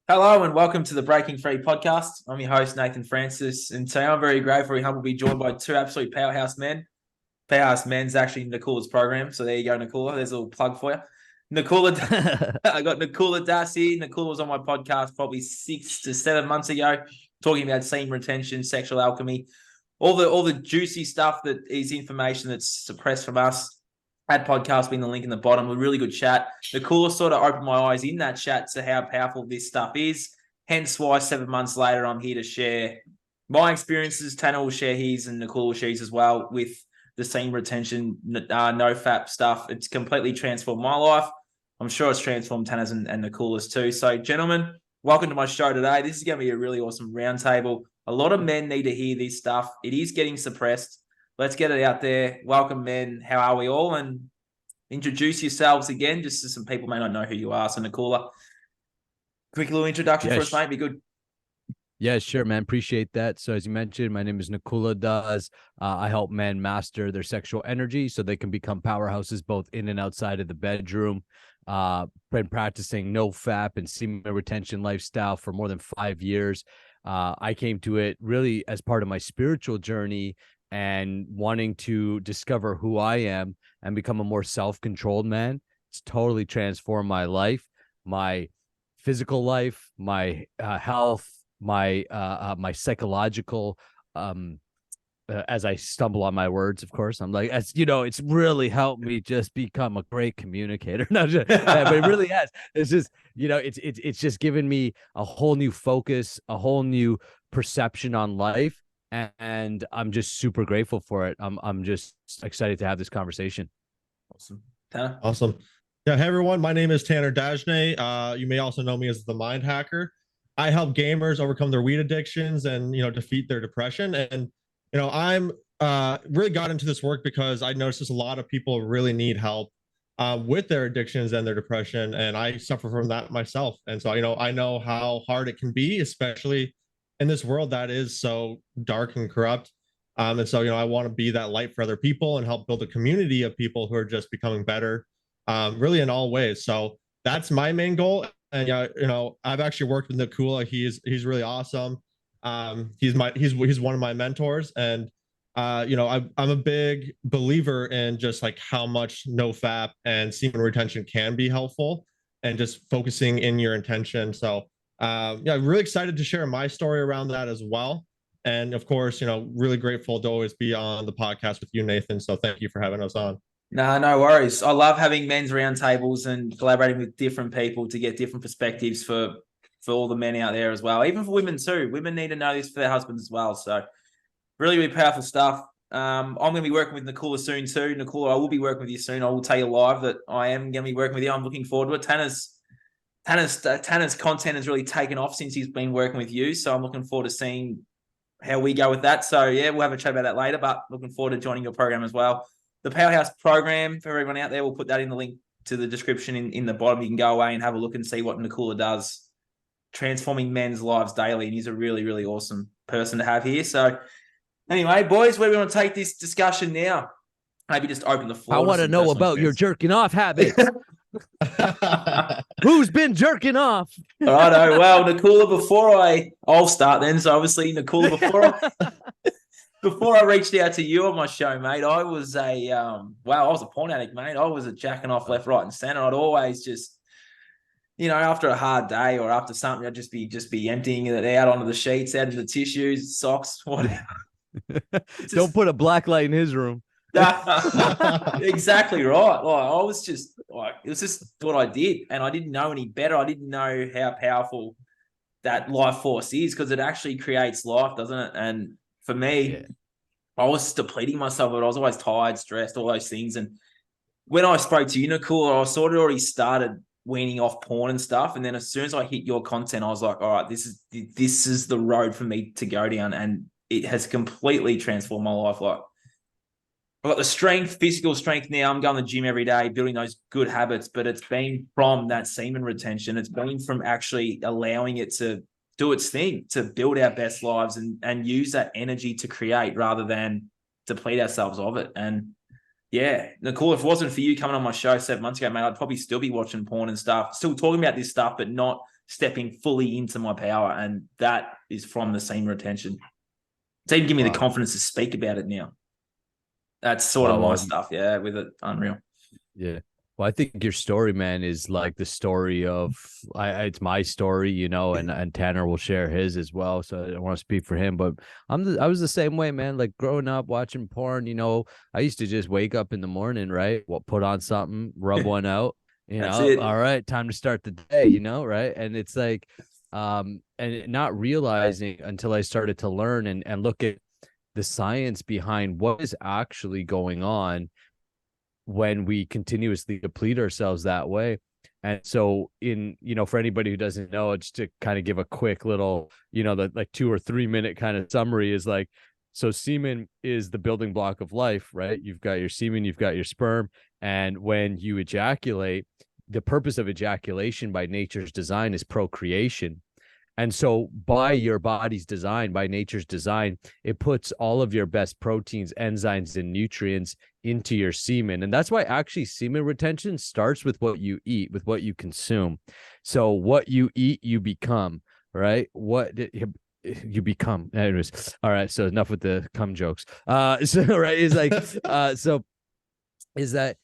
Hello and welcome to the Breaking Free podcast. I'm your host, Nathan Francis, and today I'm very grateful and humbled to be joined by two absolute powerhouse men. Powerhouse Men's actually Nakula's program, so there you go, Nakula. There's a little plug for you. Nakula, I got Nakula Das here. Nakula was on my podcast probably 6 to 7 months ago, talking about semen retention, sexual alchemy, all the juicy stuff that is information that's suppressed from us. Had podcast being the link in the bottom. A really good chat. Nakula sort of opened my eyes in that chat to how powerful this stuff is. Hence why 7 months later, I'm here to share my experiences. Tanner will share his and Nakula will share his as well with the semen retention, no-fap stuff. It's completely transformed my life. I'm sure it's transformed Tanner's and Nakula's too. So, gentlemen, welcome to my show today. This is going to be a really awesome roundtable. A lot of men need to hear this stuff. It is getting suppressed. Let's get it out there. Welcome, men. How are we all? And introduce yourselves again, just so some people may not know who you are. So, Nakula, quick little introduction for us, mate. Be good. Yeah, sure, man. Appreciate that. So, as you mentioned, my name is Nakula Das. I help men master their sexual energy so they can become powerhouses both in and outside of the bedroom. Been practicing no fap and semen retention lifestyle for more than 5 years. I came to it really as part of my spiritual journey and wanting to discover who I am and become a more self-controlled man. It's totally transformed my life, my physical life, my health, my psychological, as I stumble on my words, of course, I'm like, as you know, it's really helped me just become a great communicator. But it really has. It's just, it's just given me a whole new focus, a whole new perception on life. And I'm just super grateful for it. I'm just excited to have this conversation. Awesome. Tanner? Awesome. Yeah. Hey, everyone. My name is Tanner Dajne. You may also know me as the Mind Hacker. I help gamers overcome their weed addictions and, defeat their depression. And, I'm really got into this work because I noticed a lot of people really need help with their addictions and their depression. And I suffer from that myself. And so, I know how hard it can be, especially in this world that is so dark and corrupt. And so, I want to be that light for other people and help build a community of people who are just becoming better, really in all ways. So that's my main goal. And I've actually worked with Nakula. He's really awesome. He's one of my mentors, and I'm a big believer in just like how much no fap and semen retention can be helpful, and just focusing in your intention. So I'm really excited to share my story around that as well. And of course, really grateful to always be on the podcast with you, Nathan. So thank you for having us on. No worries. I love having men's roundtables and collaborating with different people to get different perspectives for all the men out there as well. Even for women too. Women need to know this for their husbands as well. So really, really powerful stuff. I'm going to be working with Nakula soon too. Nakula, I will be working with you soon. I will tell you live that I am going to be working with you. I'm looking forward to it. Tanner's content has really taken off since he's been working with you. So I'm looking forward to seeing how we go with that. So yeah, we'll have a chat about that later, but looking forward to joining your program as well. The Powerhouse program, for everyone out there, we'll put that in the link to the description in the bottom. You can go away and have a look and see what Nakula does, transforming men's lives daily. And he's a really, really awesome person to have here. So anyway, boys, where do we want to take this discussion now? Maybe just open the floor. I want to know about your jerking off habits. Who's been jerking off? All right. Well, Nakula, I'll start then. So obviously, Nakula, before I reached out to you on my show, mate, I was I was a porn addict, mate. I was a jacking off left, right, and center. I'd always just, after a hard day or after something, I'd just be emptying it out onto the sheets, out into the tissues, socks, whatever. Don't put a black light in his room. Exactly right. I was just it was just what I did, and I didn't know any better. I didn't know how powerful that life force is, because it actually creates life, doesn't it? And for me, I was depleting myself, but I was always tired, stressed, all those things. And when I spoke to you, Nakula, I sort of already started weaning off porn and stuff. And then as soon as I hit your content, I was like, all right, this is the road for me to go down. And it has completely transformed my life. Like, I've got the strength, physical strength now. I'm going to the gym every day, building those good habits, but it's been from that semen retention. It's been from actually allowing it to do its thing, to build our best lives and use that energy to create rather than deplete ourselves of it. And yeah, Nakula, if it wasn't for you coming on my show 7 months ago, mate, I'd probably still be watching porn and stuff, still talking about this stuff, but not stepping fully into my power. And that is from the semen retention. It's even give me the confidence to speak about it now. That's sort of my stuff, yeah, with it. Unreal. Yeah. Well, I think your story, man, is like the story of it's my story, you know, and Tanner will share his as well. So I don't want to speak for him, but I was the same way, man. Like growing up watching porn, you know, I used to just wake up in the morning, right? Well, put on something, rub one out, you know, all right, time to start the day, you know, right? And it's like, and not realizing until I started to learn and look at the science behind what is actually going on when we continuously deplete ourselves that way. And so for anybody who doesn't know, just to kind of give a quick little, the like 2 or 3 minute kind of summary is like, so semen is the building block of life, right? You've got your semen, you've got your sperm. And when you ejaculate, the purpose of ejaculation by nature's design is procreation. And so by your body's design, by nature's design, it puts all of your best proteins, enzymes, and nutrients into your semen. And that's why actually semen retention starts with what you eat, with what you consume. So what you eat, you become, right? What you become. Anyways, all right. So enough with the cum jokes. So right, is like, so is that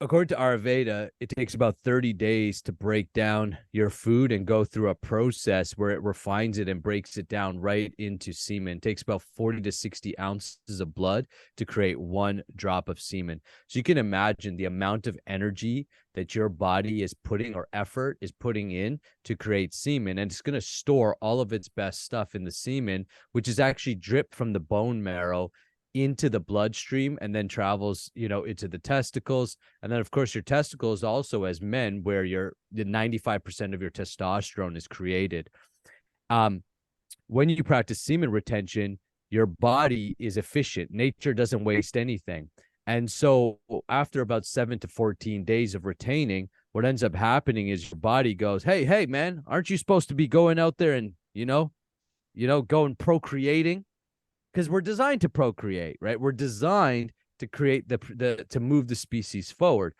according to Ayurveda, it takes about 30 days to break down your food and go through a process where it refines it and breaks it down right into semen. It takes about 40 to 60 ounces of blood to create 1 drop of semen. So you can imagine the amount of energy that your body is putting or effort is putting in to create semen. And it's going to store all of its best stuff in the semen, which is actually dripped from the bone marrow into the bloodstream and then travels, into the testicles. And then of course your testicles also, as men, where the 95% of your testosterone is created. When you practice semen retention, your body is efficient. Nature doesn't waste anything. And so after about 7 to 14 days of retaining, what ends up happening is your body goes, hey, man, aren't you supposed to be going out there and, going procreating? Because we're designed to procreate, right? We're designed to create to move the species forward.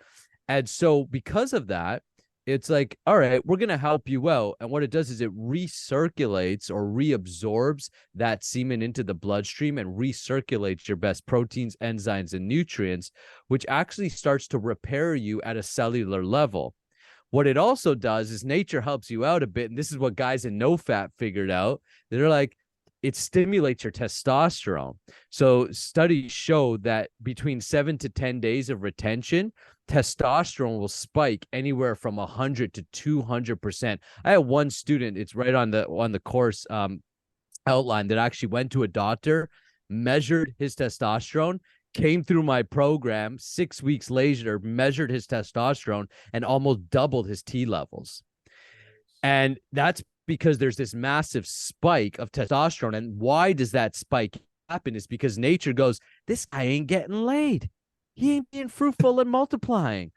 And so because of that, it's like, all right, we're going to help you out. And what it does is it recirculates or reabsorbs that semen into the bloodstream and recirculates your best proteins, enzymes, and nutrients, which actually starts to repair you at a cellular level. What it also does is nature helps you out a bit. And this is what guys in no fat figured out. They're like, it stimulates your testosterone. So studies show that between 7 to 10 days of retention, testosterone will spike anywhere from 100 to 200%. I had one student, it's right on the course outline, that actually went to a doctor, measured his testosterone, came through my program 6 weeks later, measured his testosterone, and almost doubled his T levels. And that's because there's this massive spike of testosterone. And why does that spike happen? Is because nature goes, this guy ain't getting laid. He ain't being fruitful and multiplying.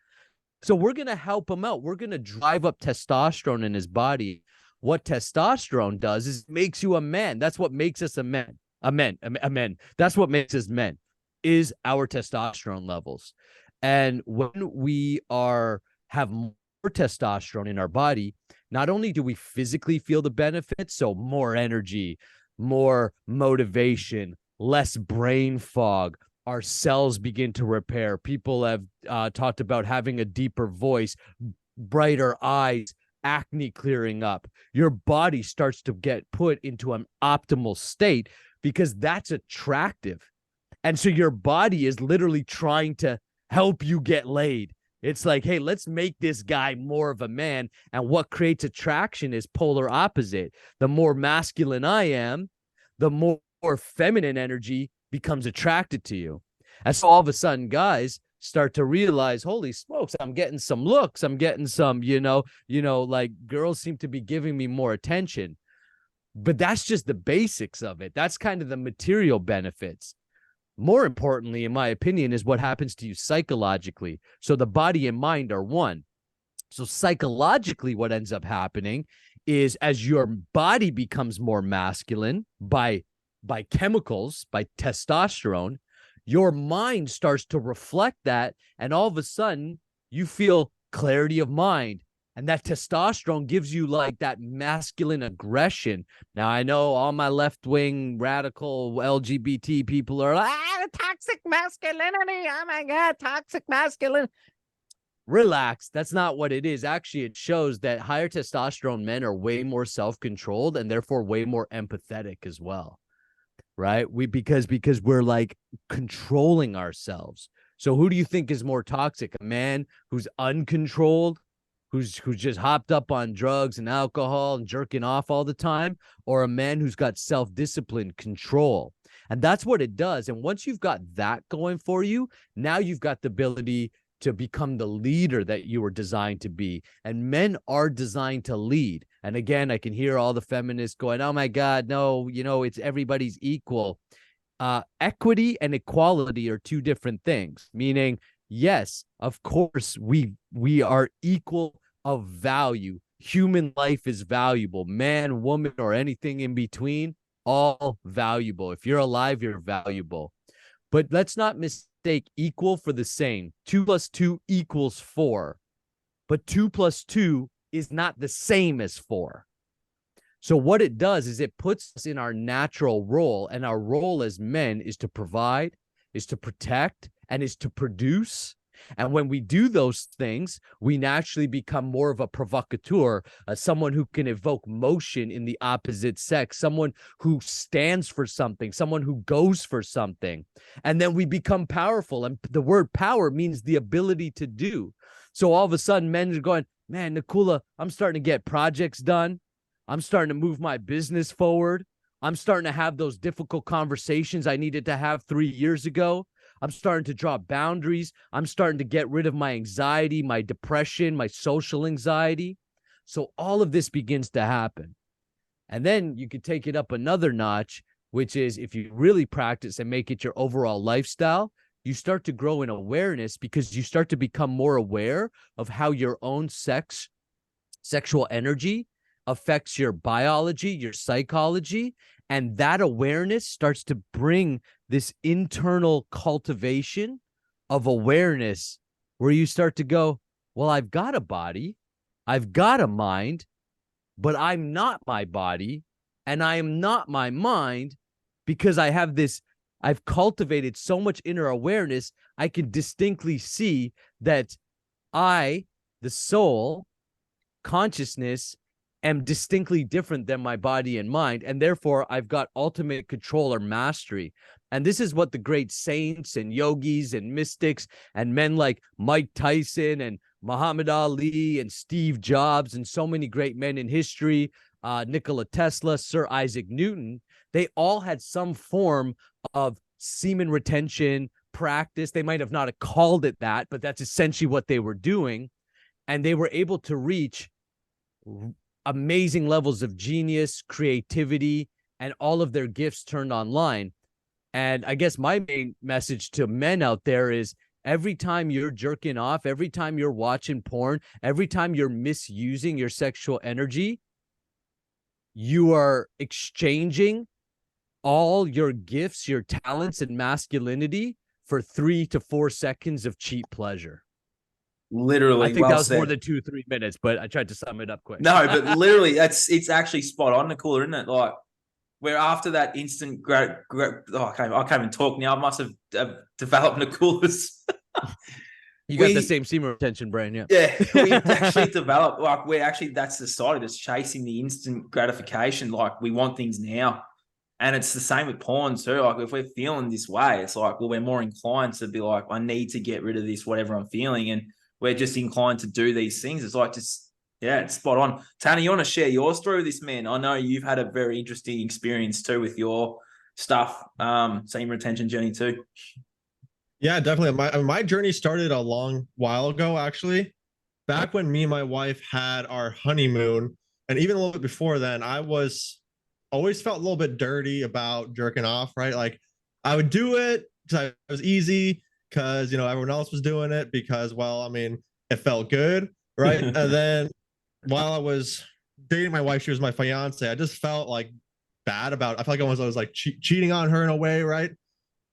So we're going to help him out. We're going to drive up testosterone in his body. What testosterone does is makes you a man. That's what makes us a man. That's what makes us men, is our testosterone levels. And when we have more testosterone in our body, not only do we physically feel the benefits, so more energy, more motivation, less brain fog, our cells begin to repair. People have talked about having a deeper voice, brighter eyes, acne clearing up. Your body starts to get put into an optimal state because that's attractive. And so your body is literally trying to help you get laid. It's like, hey, let's make this guy more of a man. And what creates attraction is polar opposite. The more masculine I am, the more feminine energy becomes attracted to you. And so all of a sudden, guys start to realize, holy smokes, I'm getting some looks. I'm getting some, like girls seem to be giving me more attention. But that's just the basics of it. That's kind of the material benefits. More importantly, in my opinion, is what happens to you psychologically. So the body and mind are one. So psychologically, what ends up happening is as your body becomes more masculine by chemicals, by testosterone, your mind starts to reflect that. And all of a sudden, you feel clarity of mind, And that testosterone gives you like that masculine aggression. Now, I know all my left-wing radical LGBT people are like, toxic masculinity. Oh my God, toxic masculinity. Relax. That's not what it is. Actually, it shows that higher testosterone men are way more self-controlled and therefore way more empathetic as well. Right? Because we're like controlling ourselves. So who do you think is more toxic? A man who's uncontrolled, who's just hopped up on drugs and alcohol and jerking off all the time, or a man who's got self-discipline, control? And that's what it does. And once you've got that going for you, now you've got the ability to become the leader that you were designed to be. And men are designed to lead. And again, I can hear all the feminists going, oh my God, no, it's everybody's equal. Equity and equality are two different things, meaning, yes, of course, we are equal of value. Human life is valuable. Man, woman, or anything in between, all valuable. If you're alive, you're valuable. But let's not mistake equal for the same. 2 + 2 = 4. But 2 + 2 is not the same as 4. So what it does is it puts us in our natural role, and our role as men is to provide, is to protect, and is to produce. And when we do those things, we naturally become more of a provocateur, someone who can evoke motion in the opposite sex, someone who stands for something, someone who goes for something. And then we become powerful. And the word power means the ability to do. So all of a sudden, men are going, man, Nakula, I'm starting to get projects done. I'm starting to move my business forward. I'm starting to have those difficult conversations I needed to have 3 years ago. I'm starting to draw boundaries. I'm starting to get rid of my anxiety, my depression, my social anxiety. So all of this begins to happen. And then you could take it up another notch, which is if you really practice and make it your overall lifestyle, you start to grow in awareness because you start to become more aware of how your own sexual energy affects your biology, your psychology, and that awareness starts to bring this internal cultivation of awareness where you start to go, well, I've got a body, I've got a mind, but I'm not my body and I am not my mind because I've cultivated so much inner awareness. I can distinctly see that I, the soul, consciousness, am distinctly different than my body and mind, and therefore I've got ultimate control or mastery. And this is what the great saints and yogis and mystics and men like Mike Tyson and Muhammad Ali and Steve Jobs and so many great men in history, Nikola Tesla, Sir Isaac Newton, they all had some form of semen retention practice. They might have not called it that, but that's essentially what they were doing. And they were able to reach amazing levels of genius, creativity, and all of their gifts turned online. And I guess my main message to men out there is every time you're jerking off, every time you're watching porn, every time you're misusing your sexual energy, you are exchanging all your gifts, your talents, and masculinity for 3 to 4 seconds of cheap pleasure. Literally, I think well that was said. more than 2-3 minutes, but I tried to sum it up quick. No, but literally, it's actually spot on, Nakula, isn't it? Like, where after that instant I can't even talk now. I must have developed Nakula's. You got the same semen retention brain, yeah. Yeah, we actually developed, like, that's the side of us chasing the instant gratification. Like, we want things now. And it's the same with porn too. Like, if we're feeling this way, it's like, well, we're more inclined to be like, I need to get rid of this, whatever I'm feeling. And we're just inclined to do these things. It's like, it's spot on. Tanner, you want to share your story with this, man? I know you've had a very interesting experience too with your stuff, semen retention journey too. Yeah, definitely. My journey started a long while ago, actually. Back when me and my wife had our honeymoon, and even a little bit before then, I always felt a little bit dirty about jerking off, right? Like, I would do it because it was easy, because everyone else was doing it, because, well, I mean, it felt good, right? And then while I was dating my wife, she was my fiance, I just felt like bad about it. I felt like I was like cheating on her in a way, right?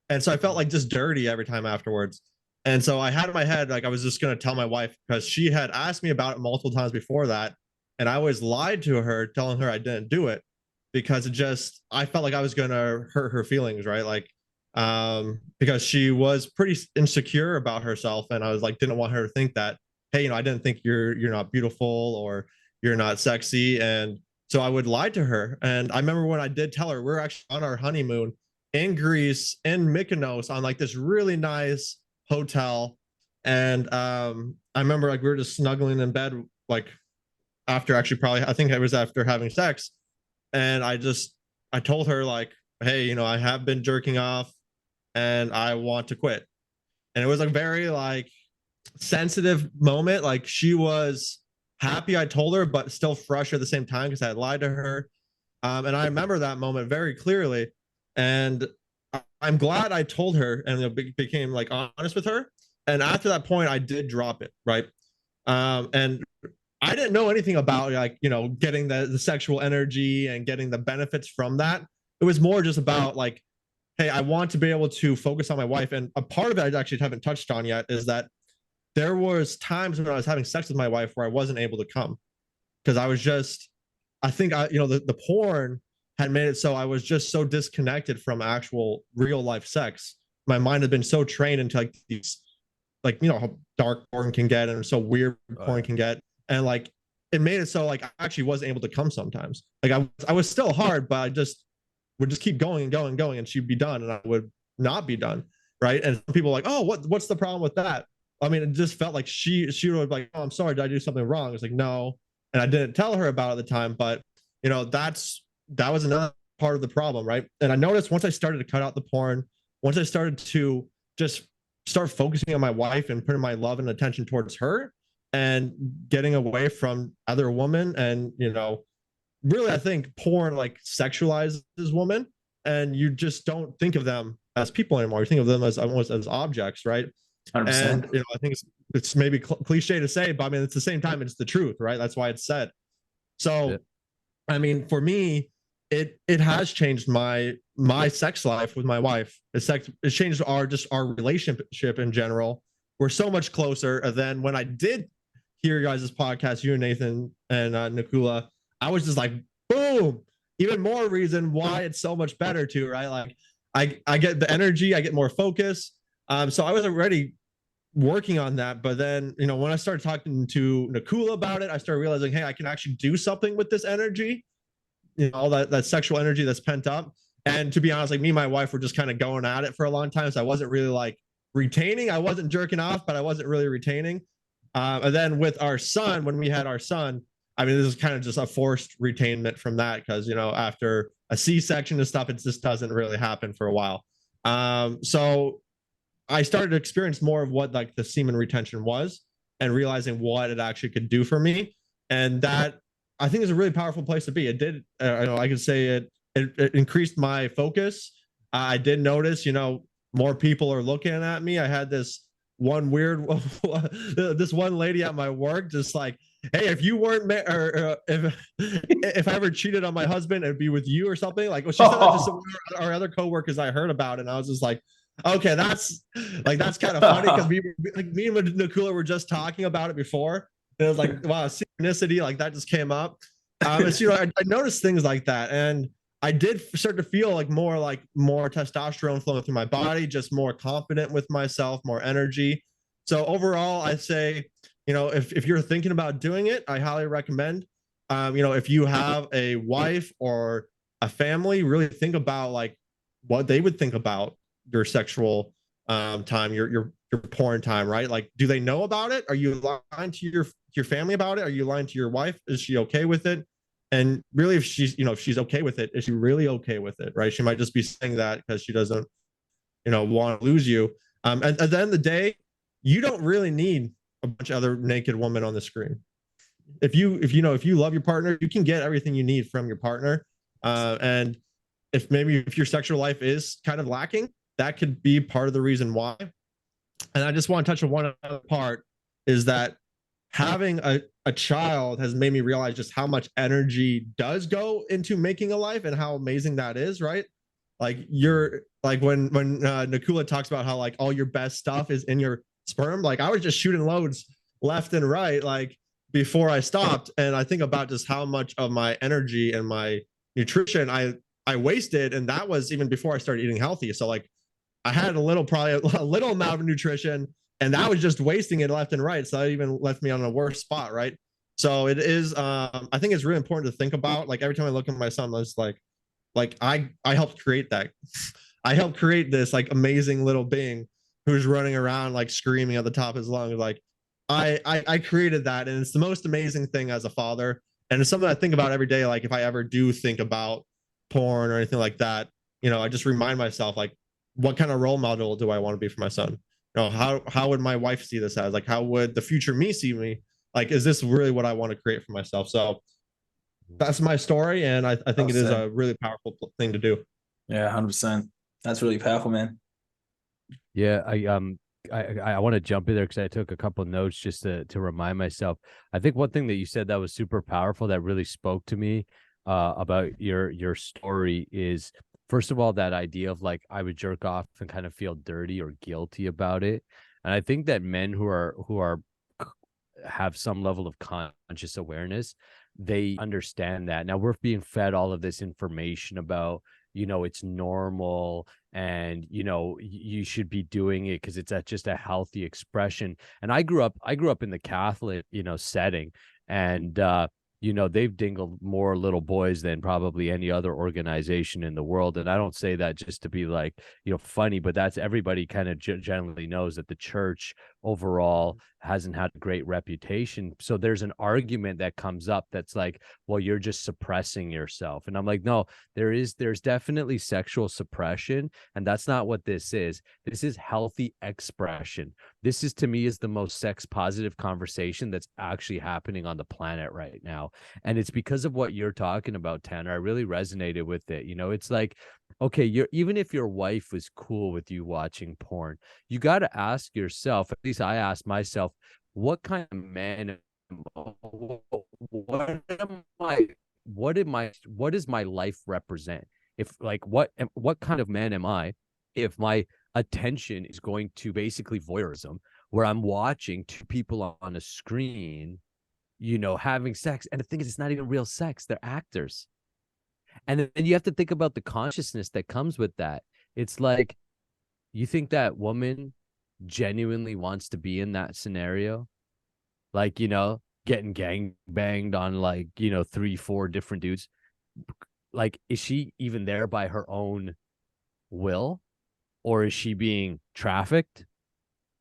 And so I felt like just dirty every time afterwards. And so I had in my head, like, I was just going to tell my wife, because she had asked me about it multiple times before that. And I always lied to her, telling her I didn't do it, because I felt like I was going to hurt her feelings. Right. Like, because she was pretty insecure about herself. And I was like, didn't want her to think that, hey, I didn't think you're not beautiful, or you're not sexy. And so I would lie to her. And I remember when I did tell her, we are actually on our honeymoon in Greece, in Mykonos, on like this really nice hotel. And I remember, like, we were just snuggling in bed, like, after, actually, probably, I think it was after having sex. And I told her, like, hey, I have been jerking off and I want to quit. And it was a very, like, sensitive moment. Like, she was happy I told her, but still frustrated at the same time, because I had lied to her. And I remember that moment very clearly. And I'm glad I told her, and became, like, honest with her. And after that point, I did drop it, right? And I didn't know anything about, like, getting the sexual energy and getting the benefits from that. It was more just about, like, hey, I want to be able to focus on my wife. And a part of it I actually haven't touched on yet is that there was times when I was having sex with my wife where I wasn't able to come, because I think the porn had made it so I was just so disconnected from actual real life sex. My mind had been so trained into, like, these, like, how dark porn can get and so weird porn can get. And, like, it made it so, like, I actually wasn't able to come sometimes. Like, I was still hard, but I would just keep going and going and going, and she'd be done and I would not be done. Right. And people were like, oh, what's the problem with that? I mean, it just felt like she would be like, oh, I'm sorry, did I do something wrong? It's like, no. And I didn't tell her about it at the time, but that was another part of the problem, right? And I noticed once I started to cut out the porn, once I started to just start focusing on my wife and putting my love and attention towards her, and getting away from other women, and really, I think porn, like, sexualizes women, and you just don't think of them as people anymore. You think of them as almost as objects, right? 100%. And I think it's maybe cliche to say, but I mean, it's the same time, it's the truth, right? That's why it's said. So, yeah. I mean, for me, it has changed my sex life with my wife. It changed our relationship in general. We're so much closer than when I did hear your guys' podcast, you and Nathan and Nakula. I was just like, boom, even more reason why it's so much better too, right? Like, I get the energy, I get more focus. So I was already working on that, but then, when I started talking to Nakula about it, I started realizing, hey, I can actually do something with this energy, all that sexual energy that's pent up. And to be honest, like, me and my wife were just kind of going at it for a long time. So I wasn't really, like, retaining. I wasn't jerking off, but I wasn't really retaining. And then with our son, when we had our son, I mean, this is kind of just a forced retainment from that, because, after a C-section and stuff, it just doesn't really happen for a while. So I started to experience more of what, like, the semen retention was, and realizing what it actually could do for me. And that, I think, is a really powerful place to be. It did, I could say it increased my focus. I did notice, more people are looking at me. I had this one lady at my work, just like, hey, if you weren't or if I ever cheated on my husband, it'd be with you or something. Like, well, she said that to some of our other coworkers I heard about, and I was just like, okay, that's kind of funny, because me and Nakula were just talking about it before, and it was like, wow, synchronicity, like, that just came up. It's, I noticed things like that, and I did start to feel like more testosterone flowing through my body, just more confident with myself, more energy. So overall, I say, if you're thinking about doing it, I highly recommend. If you have a wife or a family, really think about, like, what they would think about your sexual time, your porn time, right? Like, do they know about it? Are you lying to your family about it? Are you lying to your wife? Is she okay with it? And really, if she's okay with it, is she really okay with it, right? She might just be saying that because she doesn't, want to lose you. At the end of the day, you don't really need a bunch of other naked women on the screen. If you love your partner, you can get everything you need from your partner. And if your sexual life is kind of lacking, that could be part of the reason why. And I just want to touch on one other part, is that having a child has made me realize just how much energy does go into making a life, and how amazing that is, right? Like, when Nakula talks about how, like, all your best stuff is in your sperm. Like I was just shooting loads left and right, like before I stopped. And I think about just how much of my energy and my nutrition I wasted, and that was even before I started eating healthy. So like I had probably a little amount of nutrition, and that was just wasting it left and right. So that even left me on a worse spot, right? So it is. I think it's really important to think about. Like every time I look at my son, I was like I helped create that. I helped create this like amazing little being who's running around like screaming at the top of his lungs. Like I created that, and it's the most amazing thing as a father. And it's something I think about every day. Like if I ever do think about porn or anything like that, I just remind myself like, what kind of role model do I want to be for my son? How would my wife see this as? Like, how would the future me see me? Like, is this really what I want to create for myself? So that's my story, and I think it is a really powerful thing to do. Yeah, 100%. That's really powerful, man. Yeah, I want to jump in there because I took a couple notes just to remind myself. I think one thing that you said that was super powerful that really spoke to me about your story is, first of all, that idea of like I would jerk off and kind of feel dirty or guilty about it. And I think that men who have some level of conscious awareness, they understand that. Now we're being fed all of this information about, it's normal and, you should be doing it because it's just a healthy expression. And I grew up in the Catholic, setting, and, they've dingled more little boys than probably any other organization in the world. And I don't say that just to be like, funny, but that's everybody kind of generally knows that the church overall hasn't had a great reputation. So there's an argument that comes up that's like, well, you're just suppressing yourself. And I'm like, no, there's definitely sexual suppression. And that's not what this is. This is healthy expression. This is, to me, is the most sex positive conversation that's actually happening on the planet right now. And it's because of what you're talking about, Tanner. I really resonated with it. It's like, okay, even if your wife was cool with you watching porn, you got to ask yourself, at least I ask myself, what kind of man what does my life represent? If like what kind of man am I if my attention is going to basically voyeurism, where I'm watching two people on a screen, having sex. And the thing is, it's not even real sex. They're actors. And then you have to think about the consciousness that comes with that. It's like, you think that woman genuinely wants to be in that scenario? Like, getting gang banged on like, 3-4 different dudes. Like, is she even there by her own will? Or is she being trafficked?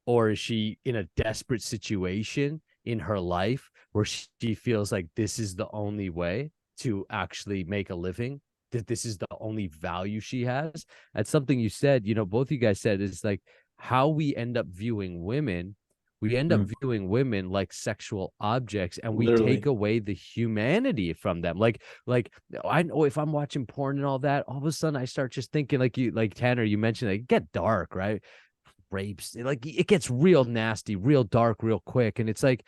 Or is she in a desperate situation in her life where she feels like this is the only way to actually make a living, that this is the only value she has? That's something you said, both you guys said, is like how we end up viewing women. We end up viewing women like sexual objects, and we take away the humanity from them. Like I know if I'm watching porn and all that, all of a sudden I start just thinking, like Tanner, you mentioned, like, get dark, right? Rapes, like it gets real nasty, real dark, real quick. And it's like,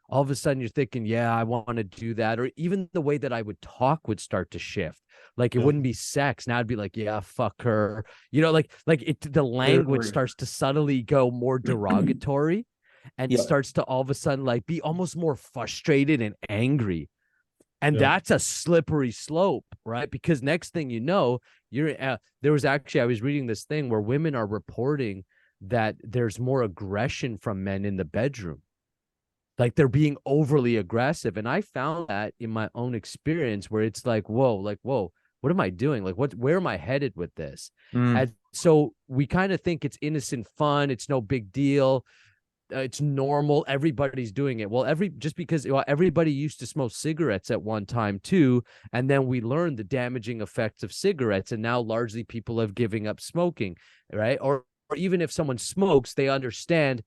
all of a sudden you're thinking, yeah, I want to do that. Or even the way that I would talk would start to shift. Like it wouldn't be sex. Now I'd be like, yeah, fuck her. The language starts to subtly go more derogatory, and it starts to all of a sudden like be almost more frustrated and angry. And that's a slippery slope, right? Because next thing you know, I was reading this thing where women are reporting that there's more aggression from men in the bedroom. Like they're being overly aggressive. And I found that in my own experience, where it's like, whoa, what am I doing? Like, where am I headed with this? And so we kind of think it's innocent fun. It's no big deal. It's normal. Everybody's doing it. Well, just because everybody used to smoke cigarettes at one time too. And then we learned the damaging effects of cigarettes. And now largely people have given up smoking, right? Or even if someone smokes, they understand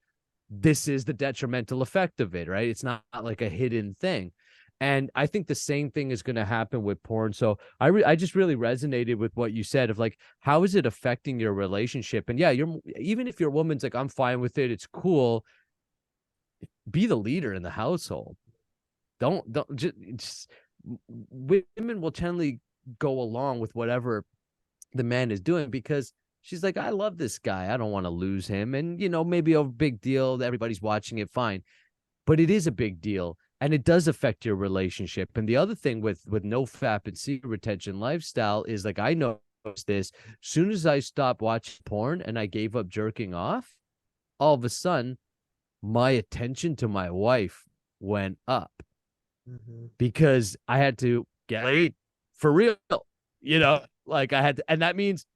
this is the detrimental effect of it, right? It's not like a hidden thing. And I think the same thing is going to happen with porn. So I just really resonated with what you said of like, how is it affecting your relationship? And yeah, even if your woman's like, I'm fine with it, it's cool, be the leader in the household. Don't just women will generally go along with whatever the man is doing because She's like, I love this guy. I don't want to lose him. And, maybe a big deal. Everybody's watching it. Fine. But it is a big deal. And it does affect your relationship. And the other thing with no FAP and secret retention lifestyle is like, I noticed this. As soon as I stopped watching porn and I gave up jerking off, all of a sudden, my attention to my wife went up because I had to get laid for real, like I had to, and that means,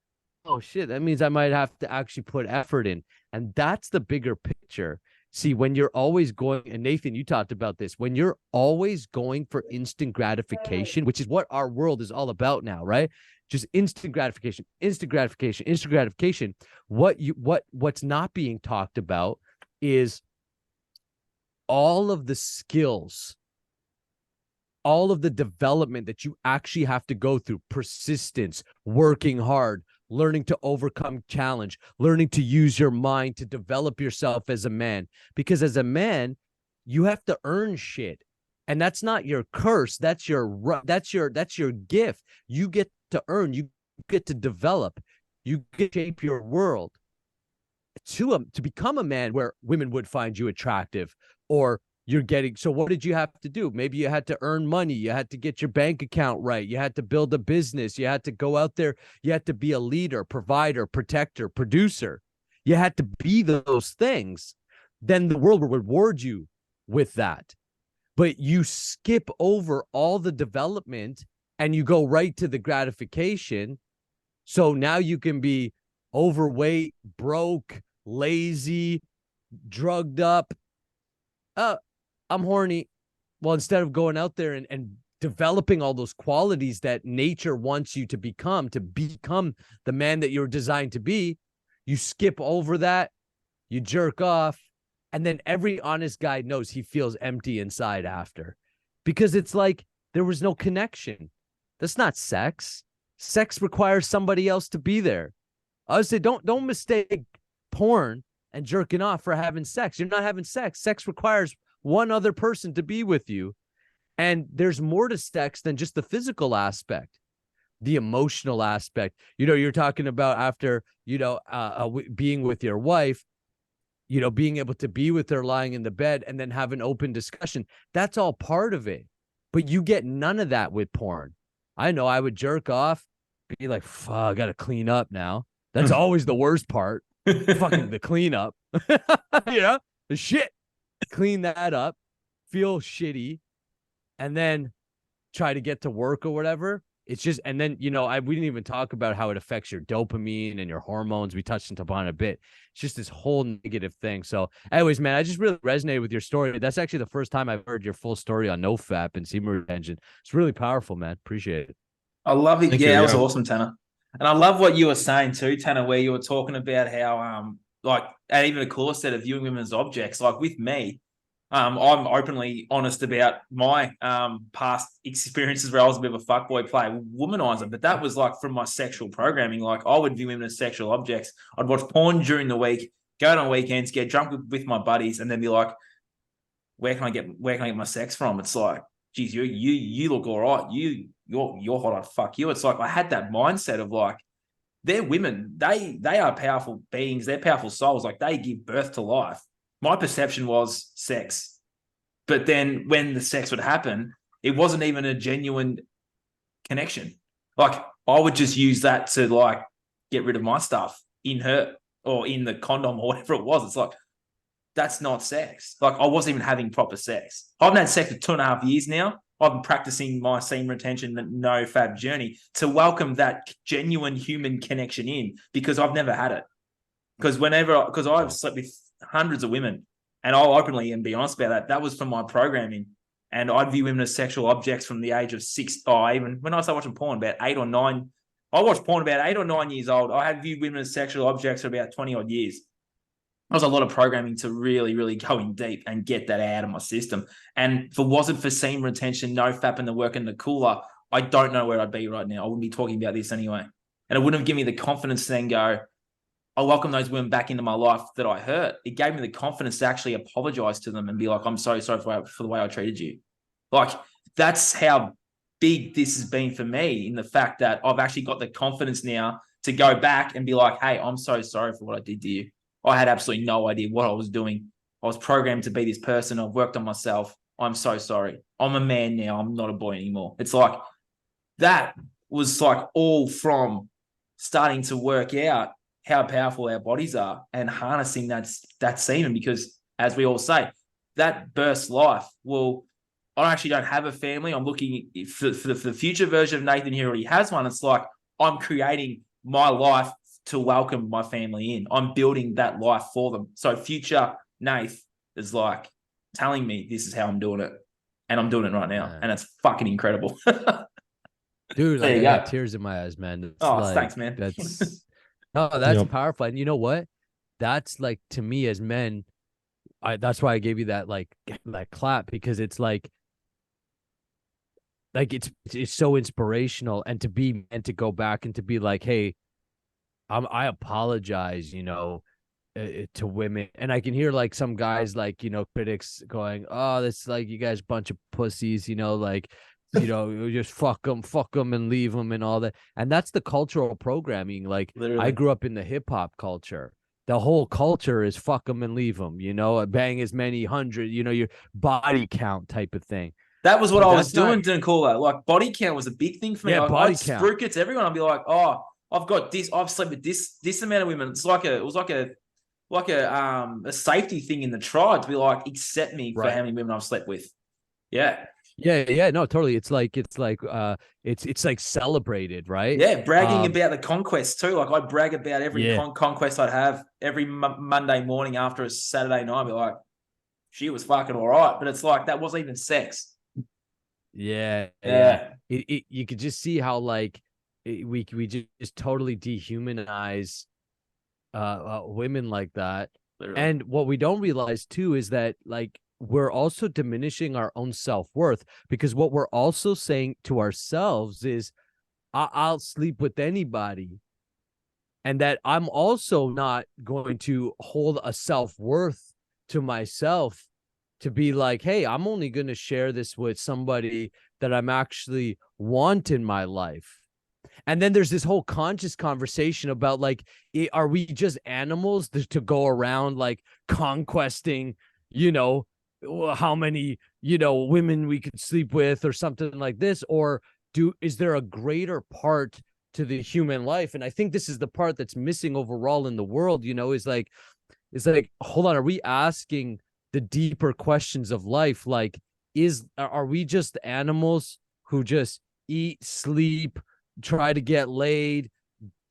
oh shit, that means I might have to actually put effort in. And that's the bigger picture. See, when you're always going, and Nathan, you talked about this, when you're always going for instant gratification, which is what our world is all about now, right? Just instant gratification, instant gratification, instant gratification. What's not being talked about is all of the skills, all of the development that you actually have to go through, persistence, working hard, learning to overcome challenge, learning to use your mind to develop yourself as a man. Because as a man, you have to earn shit. And that's not your curse. That's your gift. You get to earn, you get to develop, you get to shape your world to become a man where women would find you attractive, or you're getting. So what did you have to do? Maybe you had to earn money. You had to get your bank account right. You had to build a business. You had to go out there. You had to be a leader, provider, protector, producer. You had to be those things. Then the world will reward you with that. But you skip over all the development and you go right to the gratification. So now you can be overweight, broke, lazy, drugged up. I'm horny. Well, instead of going out there and developing all those qualities that nature wants you to become the man that you're designed to be, you skip over that, you jerk off, and then every honest guy knows he feels empty inside after, because it's like there was no connection. That's not sex. Sex requires somebody else to be there. I would say don't mistake porn and jerking off for having sex. You're not having sex. Sex requires one other person to be with you. And there's more to sex than just the physical aspect, the emotional aspect. You're talking about after, being with your wife, being able to be with her lying in the bed and then have an open discussion. That's all part of it. But you get none of that with porn. I know I would jerk off, be like, fuck, I got to clean up now. That's always the worst part. Fucking the cleanup. The shit. Clean that up, feel shitty, and then try to get to work or whatever. It's just, and then, we didn't even talk about how it affects your dopamine and your hormones. We touched upon it a bit. It's just this whole negative thing. So anyways, man, I just really resonated with your story. That's actually the first time I've heard your full story on NoFap and semen retention. It's really powerful, man. Appreciate it. I love it. Thank yeah, you, that was yeah. awesome, Tanner. And I love what you were saying too, Tanner, where you were talking about how, and even a course set of viewing women as objects. Like with me, I'm openly honest about my past experiences where I was a bit of a fuckboy player, womanizer, but that was like from my sexual programming. Like I would view women as sexual objects. I'd watch porn during the week, go out on weekends, get drunk with my buddies, and then be like, where can I get my sex from? It's like, geez, you look all right. You're hot. I'd fuck you. It's like I had that mindset of like, they're women. They are powerful beings. They're powerful souls. Like they give birth to life. My perception was sex. But then when the sex would happen, it wasn't even a genuine connection. Like I would just use that to like get rid of my stuff in her or in the condom or whatever it was. It's like, that's not sex. Like I wasn't even having proper sex. I haven't had sex for 2.5 years now. I've been practicing my semen retention, no fab journey to welcome that genuine human connection in, because I've never had it. Because I've slept with hundreds of women, and I'll openly and be honest about that. That was from my programming, and I'd view women as sexual objects from the age of 6. Even when I started watching porn, about 8 or 9. I watched porn about 8 or 9 years old. I had viewed women as sexual objects for about 20 odd years. There was a lot of programming to really, really go in deep and get that out of my system. And if it wasn't for semen retention, no fap, and the work in Nakula, I don't know where I'd be right now. I wouldn't be talking about this anyway. And it wouldn't have given me the confidence to then go, I welcome those women back into my life that I hurt. It gave me the confidence to actually apologize to them and be like, I'm so sorry for the way I treated you. Like, that's how big this has been for me, in the fact that I've actually got the confidence now to go back and be like, hey, I'm so sorry for what I did to you. I had absolutely no idea what I was doing. I was programmed to be this person. I've worked on myself. I'm so sorry. I'm a man now. I'm not a boy anymore. It's like that was like all from starting to work out how powerful our bodies are and harnessing that semen, because as we all say, that burst life. Well, I actually don't have a family. I'm looking for the future version of Nathan who already has one. It's like I'm creating my life to welcome my family in. I'm building that life for them. So future Nath is like telling me this is how I'm doing it. And I'm doing it right now. And it's fucking incredible. Dude, There like I you got go. tears in my eyes, man. It's Oh, like, thanks, man. that's Yep. powerful. And you know what? That's like, to me as men, that's why I gave you that clap, because it's like it's so inspirational. And to go back and to be like, hey, I apologize, to women. And I can hear like some guys, like, critics going, oh, this, like, you guys bunch of pussies, like, just fuck them and leave them and all that. And that's the cultural programming. Like, Literally. I grew up in the hip hop culture. The whole culture is fuck them and leave them, bang as many hundred, your body count type of thing. That was what But I was that's not- doing, didn't call that. Like, body count was a big thing for me. Yeah, Like, body I'd count. spruik it to everyone. I'd be like, oh, I've got this. I've slept with this amount of women. It was like a safety thing in the tribe to be like, accept me for Right. how many women I've slept with. Yeah. Yeah, no, totally. It's like celebrated, right? Yeah, bragging about the conquest too. Like, I'd brag about every Yeah. conquest I'd have every Monday morning after a Saturday night. I'd be like, she was fucking all right. But it's like, that wasn't even sex. Yeah. Yeah. You could just see how like we just totally dehumanize women like that. Literally. And what we don't realize too is that, like, we're also diminishing our own self-worth, because what we're also saying to ourselves is, I'll sleep with anybody, and that I'm also not going to hold a self-worth to myself to be like, hey, I'm only going to share this with somebody that I'm actually want in my life. And then there's this whole conscious conversation about, like, are we just animals to go around like conquesting, how many, women we could sleep with or something like this? Or is there a greater part to the human life? And I think this is the part that's missing overall in the world, is like, hold on, are we asking the deeper questions of life? Like, are we just animals who just eat, sleep, try to get laid,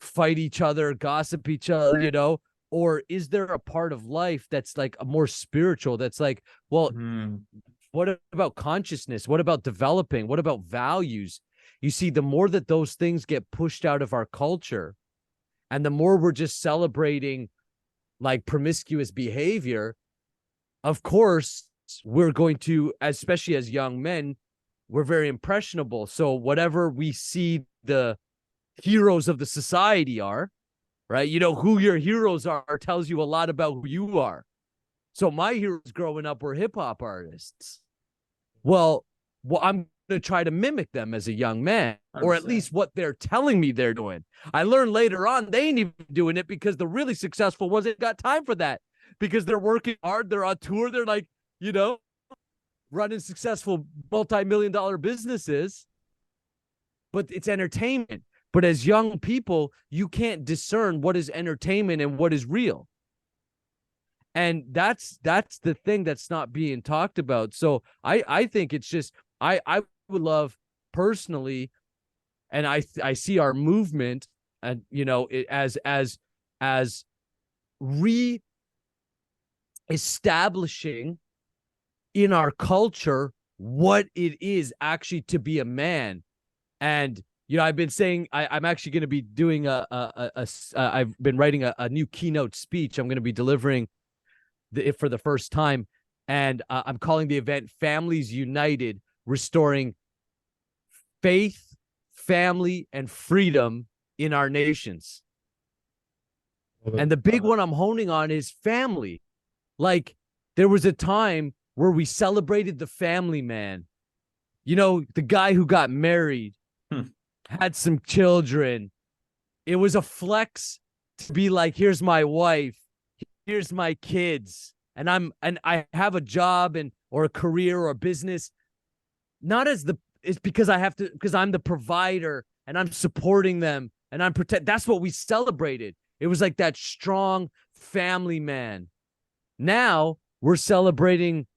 fight each other, gossip each other, or is there a part of life that's like a more spiritual, that's like, well, what about consciousness? What about developing? What about values? You see, the more that those things get pushed out of our culture, and the more we're just celebrating like promiscuous behavior, of course, we're going to, especially as young men, we're very impressionable. So whatever we see the heroes of the society are, right? Who your heroes are tells you a lot about who you are. So my heroes growing up were hip hop artists. Well, I'm going to try to mimic them as a young man, or at least what they're telling me they're doing. I learned later on they ain't even doing it, because the really successful ones ain't got time for that, because they're working hard. They're on tour. They're like, running successful multi-million-dollar businesses, but it's entertainment. But as young people, you can't discern what is entertainment and what is real. And that's the thing that's not being talked about. So I think it's just, I would love personally, and I see our movement, and as re-establishing in our culture what it is actually to be a man. And I've been saying I'm actually going to be doing I've been writing a new keynote speech. I'm going to be delivering it for the first time, and I'm calling the event "Families United: Restoring Faith, Family, and Freedom in Our Nations." And the big one I'm honing on is family. Like, there was a time where we celebrated the family man, the guy who got married, had some children, it was a flex to be like, here's my wife, here's my kids, and I have a job and or a career or a business, not as it's because I have to, because I'm the provider and I'm supporting them and I'm that's what we celebrated. It was like that strong family man. Now we're celebrating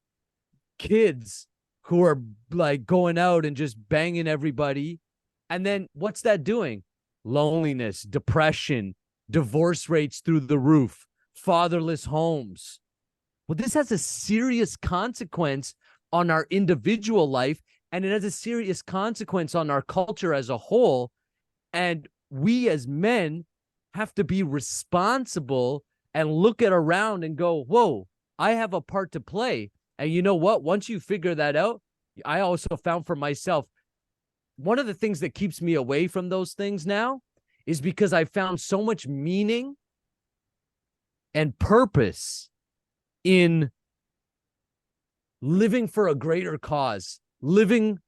kids who are like going out and just banging everybody. And then what's that doing? Loneliness, depression, divorce rates through the roof, fatherless homes. Well, this has a serious consequence on our individual life, and it has a serious consequence on our culture as a whole. And we as men have to be responsible and look at around and go, whoa, I have a part to play. And you know what? Once you figure that out, I also found for myself, one of the things that keeps me away from those things now is because I found so much meaning and purpose in living for a greater cause, living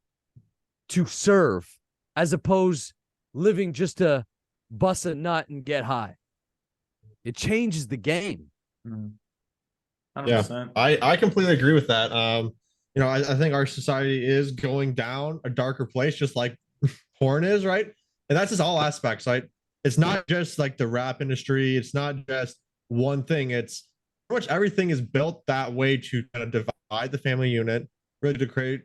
to serve, as opposed living just to bust a nut and get high. It changes the game. 100%. Yeah, I completely agree with that. You know, I think our society is going down a darker place, just like porn is, right? And that's just all aspects, right? It's not just like the rap industry. It's not just one thing. It's pretty much everything is built that way to kind of divide the family unit, really to create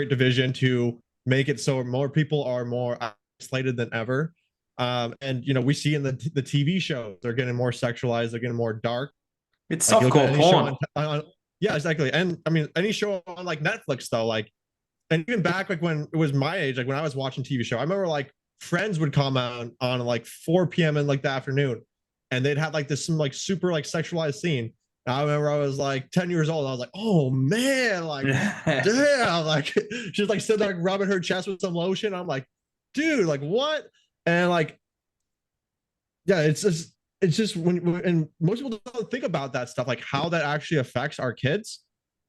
division, to make it so more people are more isolated than ever. And you know, we see in the TV shows, they're getting more sexualized, they're getting more dark. It's Like, softcore porn. Yeah, exactly. And I mean, any show on like Netflix though, like, and even back like when it was my age, like when I was watching TV show, I remember like Friends would come on like 4 p.m. in like the afternoon, and they'd have like this some like super like sexualized scene. And I remember I was like 10 years old. And I was like, oh man, like damn, like she's like sitting there like, rubbing her chest with some lotion. I'm like, dude, like what? And like, yeah, it's just when and most people don't think about that stuff, like how that actually affects our kids.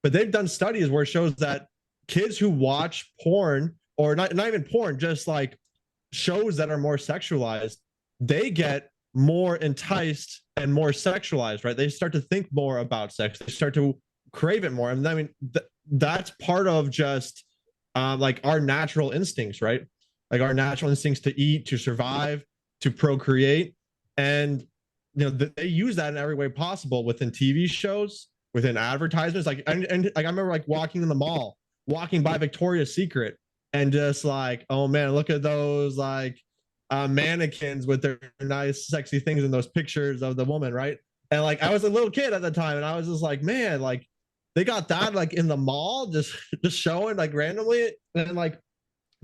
But they've done studies where it shows that kids who watch porn, or not even porn, just like shows that are more sexualized, they get more enticed and more sexualized, right? They start to think more about sex. They start to crave it more. And I mean, that's part of just like our natural instincts, right? Like our natural instincts to eat, to survive, to procreate. And you know, they use that in every way possible within TV shows, within advertisements. Like, and like I remember like walking in the mall, walking by Victoria's Secret, and just like, oh man, look at those like mannequins with their nice, sexy things in those pictures of the woman, right? And like I was a little kid at the time, and I was just like, man, like they got that like in the mall, just showing like randomly, and like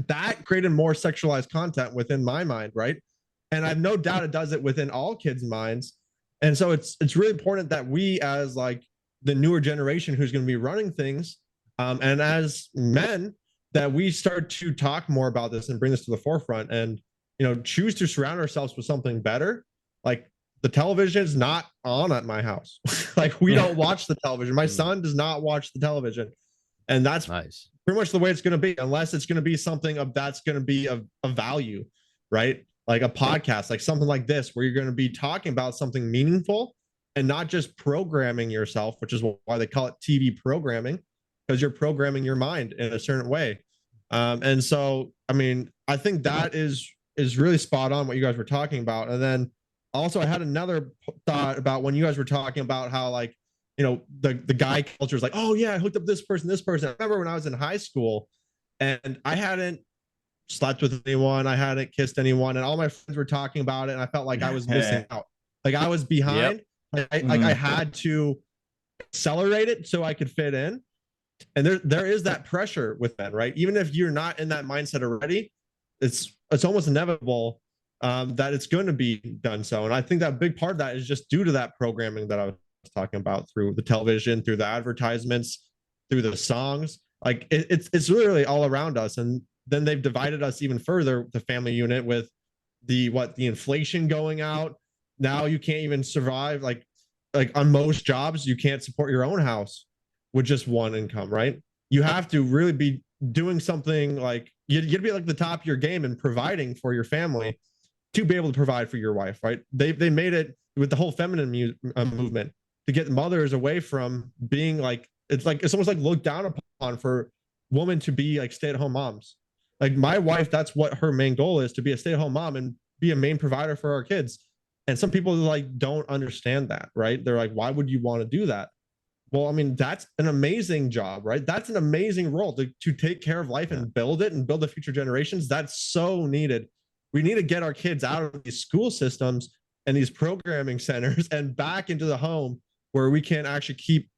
that created more sexualized content within my mind, right? And I've no doubt it does it within all kids' minds. And so it's really important that we, as like the newer generation who's going to be running things, and as men, that we start to talk more about this and bring this to the forefront, and you know, choose to surround ourselves with something better. Like the television is not on at my house. Like we don't watch the television. My son does not watch the television, and that's nice. Pretty much the way it's going to be, unless it's going to be something of that's going to be of value, right? Like a podcast, like something like this, where you're going to be talking about something meaningful and not just programming yourself, which is why they call it TV programming, because you're programming your mind in a certain way. And so, I mean, I think that is really spot on what you guys were talking about. And then also I had another thought about when you guys were talking about how like, you know, the guy culture is like, oh yeah, I hooked up this person. I remember when I was in high school and I hadn't slept with anyone, I hadn't kissed anyone, and all my friends were talking about it, and I felt like I was missing out. Like I was behind. Yep. I had to accelerate it so I could fit in. And there is that pressure with that, right? Even if you're not in that mindset already, it's almost inevitable that it's going to be done so. And I think that a big part of that is just due to that programming that I was talking about, through the television, through the advertisements, through the songs. Like it's literally all around us. And then they've divided us even further, the family unit, with the inflation going out. Now you can't even survive. Like on most jobs, you can't support your own house with just one income, right? You have to really be doing something like you got to be like the top of your game and providing for your family. to be able to provide for your wife, right? They made it with the whole feminine movement to get mothers away from being like it's almost like looked down upon for women to be like stay-at-home moms. Like my wife, that's what her main goal is, to be a stay-at-home mom and be a main provider for our kids. And some people like don't understand that, right? They're like, why would you want to do that? Well, I mean, that's an amazing job, right? That's an amazing role to take care of life and build it and build the future generations. That's so needed. We need to get our kids out of these school systems and these programming centers and back into the home where we can actually keep,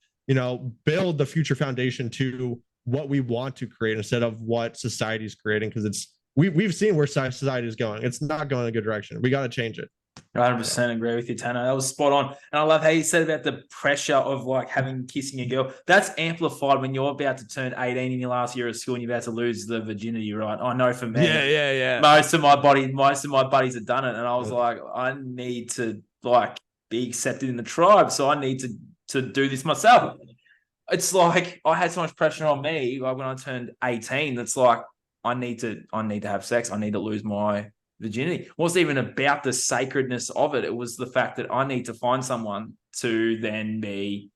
build the future foundation to what we want to create instead of what society is creating. Because we've seen where society is going. It's not going in a good direction. We got to change it. 100% agree with you, Tanner. That was spot on. And I love how you said about the pressure of like kissing a girl. That's amplified when you're about to turn 18 in your last year of school and you're about to lose the virginity, right? I know for me. Yeah. Most of my buddies have done it. And I was like, I need to like be accepted in the tribe. So I need to do this myself. It's like I had so much pressure on me, like when I turned 18, that's like I need to have sex. I need to lose my virginity. It wasn't even about the sacredness of it. It was the fact that I need to find someone to then be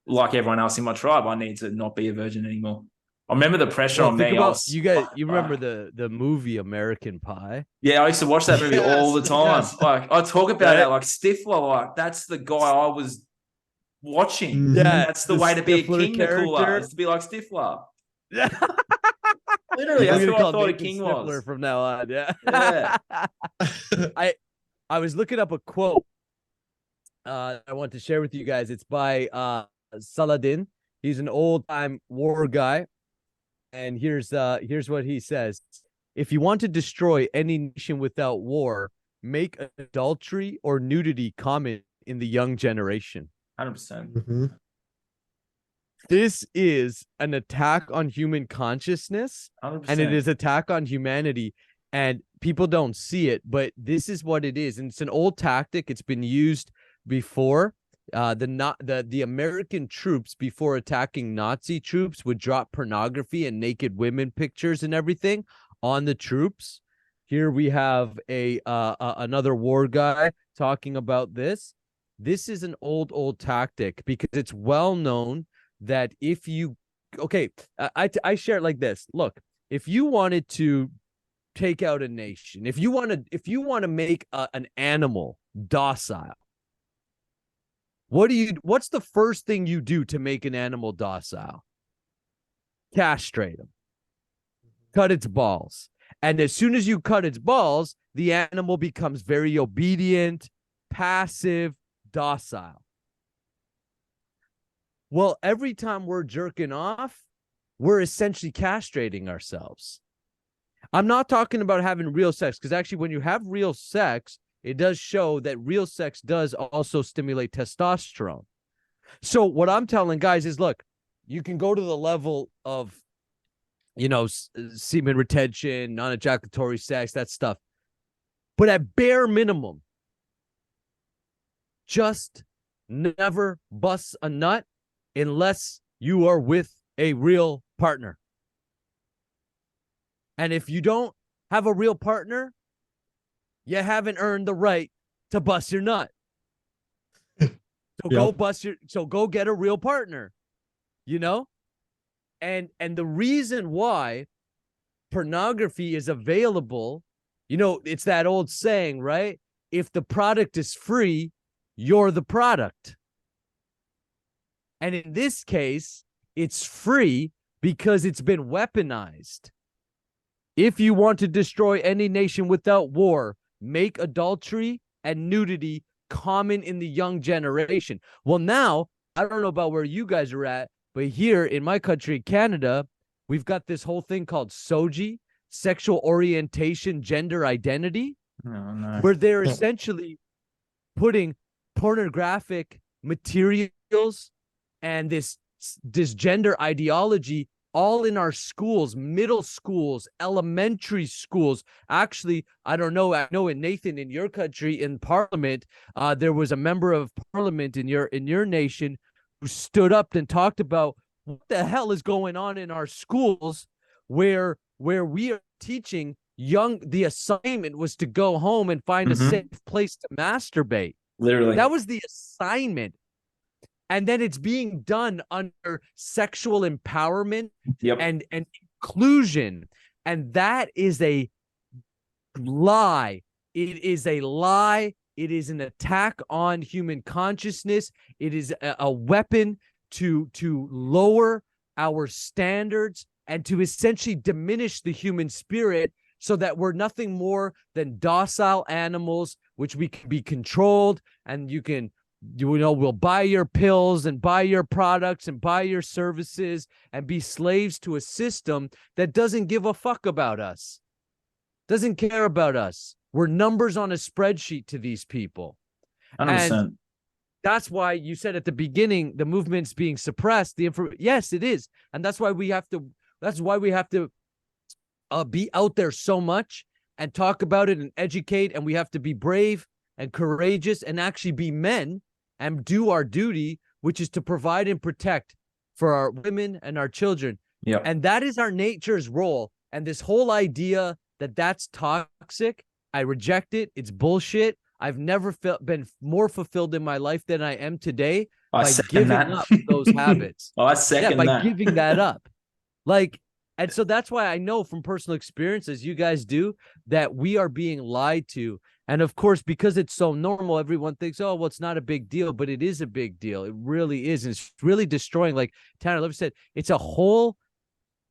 like everyone else in my tribe. I need to not be a virgin anymore. I remember the pressure on me. You remember the movie American Pie? Yeah, I used to watch that movie all the time. Yes. Like I talk about it like Stifler, like that's the guy I was watching. Yeah, that's the way to be a king, Nakula, is to be like Stifler. Yeah. Literally, that's who I thought a Nathan king Stifler was. from now on. Yeah. Yeah. I was looking up a quote I want to share with you guys. It's by Saladin. He's an old-time war guy. And here's what he says. If you want to destroy any nation without war, make adultery or nudity common in the young generation. 100%. Mm-hmm. This is an attack on human consciousness 100%. and it is attack on humanity, and people don't see it, but this is what it is. And it's an old tactic. It's been used before. The American troops, before attacking Nazi troops, would drop pornography and naked women pictures and everything on the troops. Here we have another war guy talking about this. This is an old tactic because it's well known that if you, I share it like this. Look, if you wanted to take out a nation, if you want to make an animal docile, what's the first thing you do to make an animal docile? Castrate him. Cut its balls. And as soon as you cut its balls, the animal becomes very obedient, passive, docile. Well, every time we're jerking off, we're essentially castrating ourselves. I'm not talking about having real sex, because actually when you have real sex, it does show that real sex does also stimulate testosterone. So what I'm telling guys is, look, you can go to the level of, semen retention, non-ejaculatory sex, that stuff. But at bare minimum, just never bust a nut unless you are with a real partner. And if you don't have a real partner, you haven't earned the right to bust your nut. So go get a real partner, And the reason why pornography is available, it's that old saying, right? If the product is free, you're the product. And in this case, it's free because it's been weaponized. If you want to destroy any nation without war, make adultery and nudity common in the young generation. Well, now, I don't know about where you guys are at, but here in my country, Canada, we've got this whole thing called SOGI, sexual orientation, gender identity, where they're essentially putting pornographic materials and this gender ideology all in our schools, middle schools, elementary schools. Actually, I don't know. I know in Nathan, in your country, in Parliament, there was a member of Parliament in your nation who stood up and talked about what the hell is going on in our schools, where we are teaching the assignment was to go home and find a safe place to masturbate. Literally. That was the assignment. And then it's being done under sexual empowerment and inclusion. And that is a lie. It is a lie. It is an attack on human consciousness. It is a weapon to lower our standards and to essentially diminish the human spirit so that we're nothing more than docile animals, which we can be controlled, and we'll buy your pills and buy your products and buy your services and be slaves to a system that doesn't give a fuck about us, doesn't care about us. We're numbers on a spreadsheet to these people. 100%. And that's why you said at the beginning, the movement's being suppressed. Yes, it is. And that's why we have to be out there so much and talk about it and educate. And we have to be brave and courageous and actually be men and do our duty, which is to provide and protect for our women and our children. Yeah. And that is our nature's role. And this whole idea that that's toxic, I reject it. It's bullshit. I've never been more fulfilled in my life than I am today by giving up those habits. I second that. By giving that up. And so that's why I know from personal experience, as you guys do, that we are being lied to. And of course, because it's so normal, everyone thinks, oh, well, it's not a big deal, but it is a big deal. It really is. And it's really destroying, like Tanner Levy said,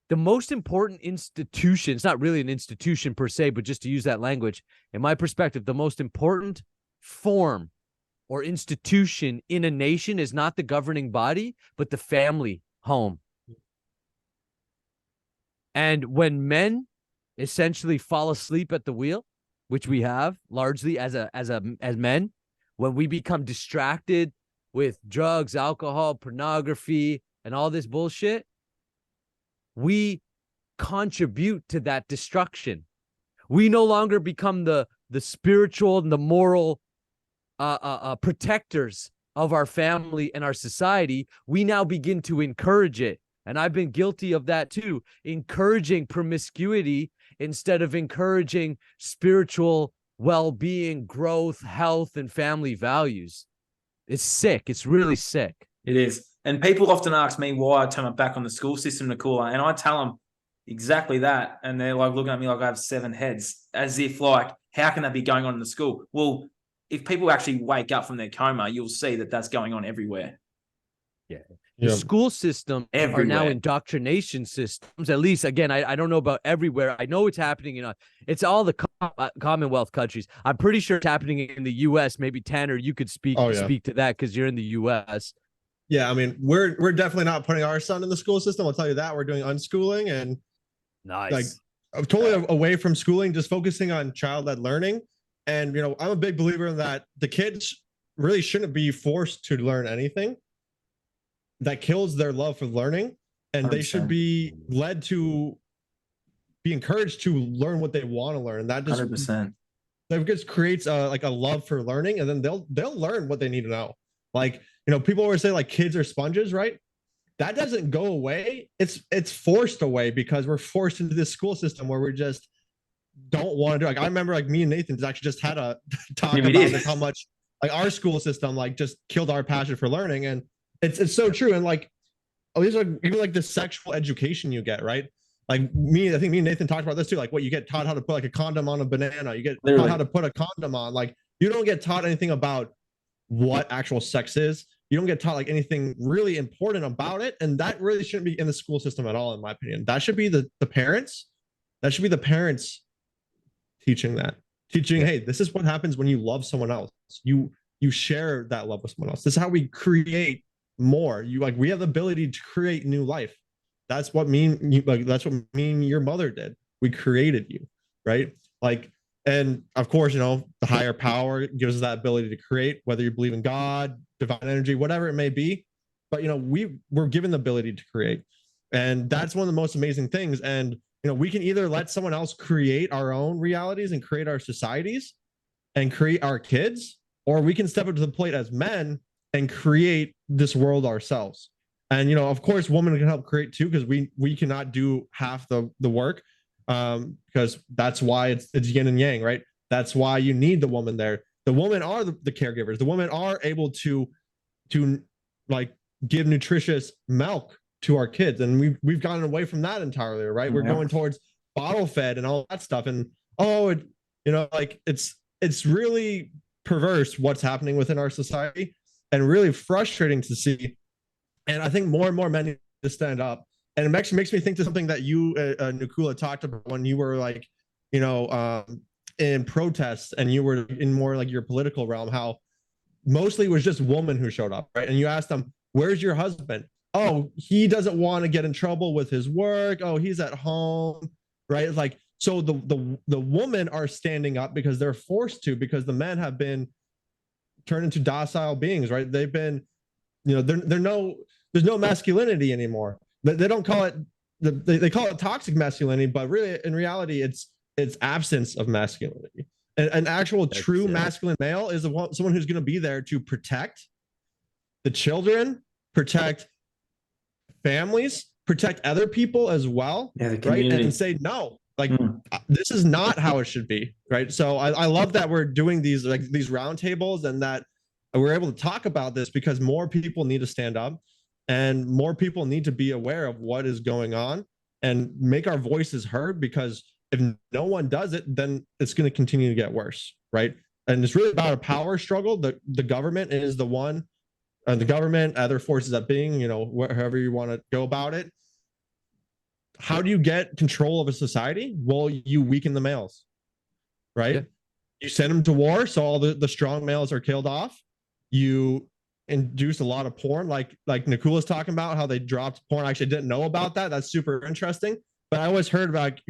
the most important institution, it's not really an institution per se, but just to use that language, in my perspective, the most important form or institution in a nation is not the governing body, but the family home. And when men essentially fall asleep at the wheel, which we have largely as men, when we become distracted with drugs, alcohol, pornography, and all this bullshit, we contribute to that destruction. We no longer become the spiritual and the moral protectors of our family and our society. We now begin to encourage it. And I've been guilty of that too, encouraging promiscuity instead of encouraging spiritual well-being, growth, health, and family values. It's sick. It's really sick. It is. And people often ask me why I turn my back on the school system, Nakula, and I tell them exactly that. And they're like looking at me like I have 7 heads, as if like, how can that be going on in the school? Well, if people actually wake up from their coma, you'll see that that's going on everywhere. Yeah. The school system everywhere. Are now indoctrination systems. At least, again, I don't know about everywhere. I know it's happening it's all the Commonwealth countries. I'm pretty sure it's happening in the U.S. Maybe Tanner, you could speak to that because you're in the U.S. Yeah, I mean, we're definitely not putting our son in the school system. I'll tell you that. We're doing unschooling and nice. Totally away from schooling, just focusing on child-led learning. And I'm a big believer in that the kids really shouldn't be forced to learn anything that kills their love for learning, and 100%. They should be led to be encouraged to learn what they want to learn. That just 100%. That just creates a love for learning, and then they'll learn what they need to know. People always say like kids are sponges, right? That doesn't go away. It's forced away because we're forced into this school system where we just don't want to do. I remember me and Nathan actually just had a talk about how much our school system just killed our passion for learning. And it's so true. And at least even the sexual education you get, right? I think me and Nathan talked about this too. What you get taught how to put a condom on a banana. You get taught how to put a condom on. You don't get taught anything about what actual sex is. You don't get taught anything really important about it. And that really shouldn't be in the school system at all, in my opinion. That should be the parents. That should be the parents teaching that. Hey, this is what happens when you love someone else. You share that love with someone else. This is how we create more. We have the ability to create new life. That's what that's what me and your mother did. We created you, right? And of course, the higher power gives us that ability to create, whether you believe in God, divine energy, whatever it may be. But we're given the ability to create, and that's one of the most amazing things. And we can either let someone else create our own realities and create our societies and create our kids, or we can step up to the plate as men and create this world ourselves. And of course, women can help create too, because we cannot do half the work. because that's why it's yin and yang, right? That's why you need the woman there. The women are the caregivers. The women are able to like give nutritious milk to our kids, and we've gotten away from that entirely, right? We're going towards bottle fed and all that stuff, and like it's really perverse what's happening within our society, and really frustrating to see. And I think more and more men need to stand up. And it actually makes me think to something that you, Nakula, talked about when you were like, in protests and you were in more like your political realm, how mostly it was just women who showed up, right? And you asked them, where's your husband? Oh, he doesn't want to get in trouble with his work. Oh, he's at home, right? It's like, so the women are standing up because they're forced to, because the men have been turned into docile beings, right? They've been, there's no masculinity anymore. They don't call it, they call it toxic masculinity, but really in reality, it's absence of masculinity. An actual true masculine male is someone who's going to be there to protect the children, protect families, protect other people as well, right? And say, no, like this is not how it should be, right? So I love that we're doing these roundtables, and that we're able to talk about this, because more people need to stand up, and more people need to be aware of what is going on and make our voices heard, because if no one does it, then it's going to continue to get worse, right? And it's really about a power struggle. The government is the one, the government, other forces that being, however you want to go about it. How do you get control of a society? Well, you weaken the males, right? Yeah. You send them to war, so all the strong males are killed off. You induce a lot of porn, like Nakula's talking about, how they dropped porn. I actually didn't know about that. That's super interesting. But I always heard about,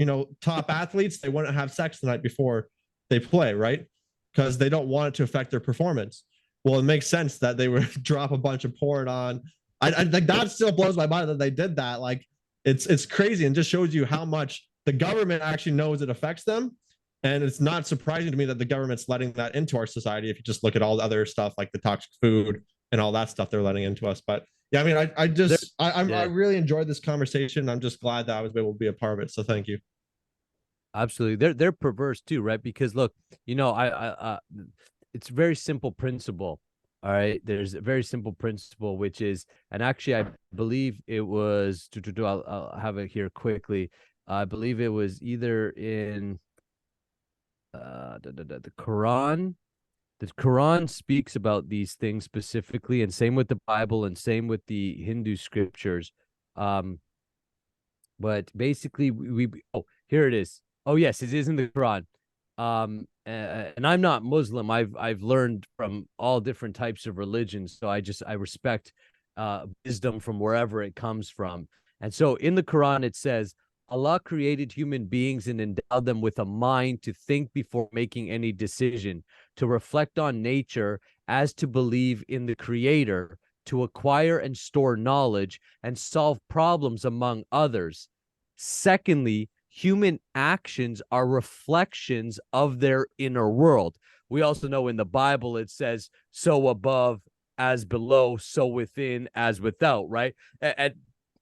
top athletes, they wouldn't have sex the night before they play, right? Because they don't want it to affect their performance. Well, it makes sense that they would drop a bunch of porn on. I like that still blows my mind that they did that. Like it's crazy, and just shows you how much the government actually knows it affects them. And it's not surprising to me that the government's letting that into our society, if you just look at all the other stuff like the toxic food and all that stuff they're letting into us. But yeah, I mean, I really enjoyed this conversation. I'm just glad that I was able to be a part of it. So thank you. Absolutely. They're perverse too, right? Because look, it's a very simple principle. All right. There's a very simple principle, which is, and actually, I believe it was, I'll have it here quickly. I believe it was either in the Quran. The Quran speaks about these things specifically, and same with the Bible, and same with the Hindu scriptures. But basically, here it is. Oh yes, it is in the Quran. And I'm not Muslim. I've learned from all different types of religions, so I respect wisdom from wherever it comes from. And so in the Quran it says, Allah created human beings and endowed them with a mind to think before making any decision, to reflect on nature as to believe in the Creator, to acquire and store knowledge and solve problems among others. Secondly, human actions are reflections of their inner world. We also know in the Bible it says, so above as below, so within as without, right?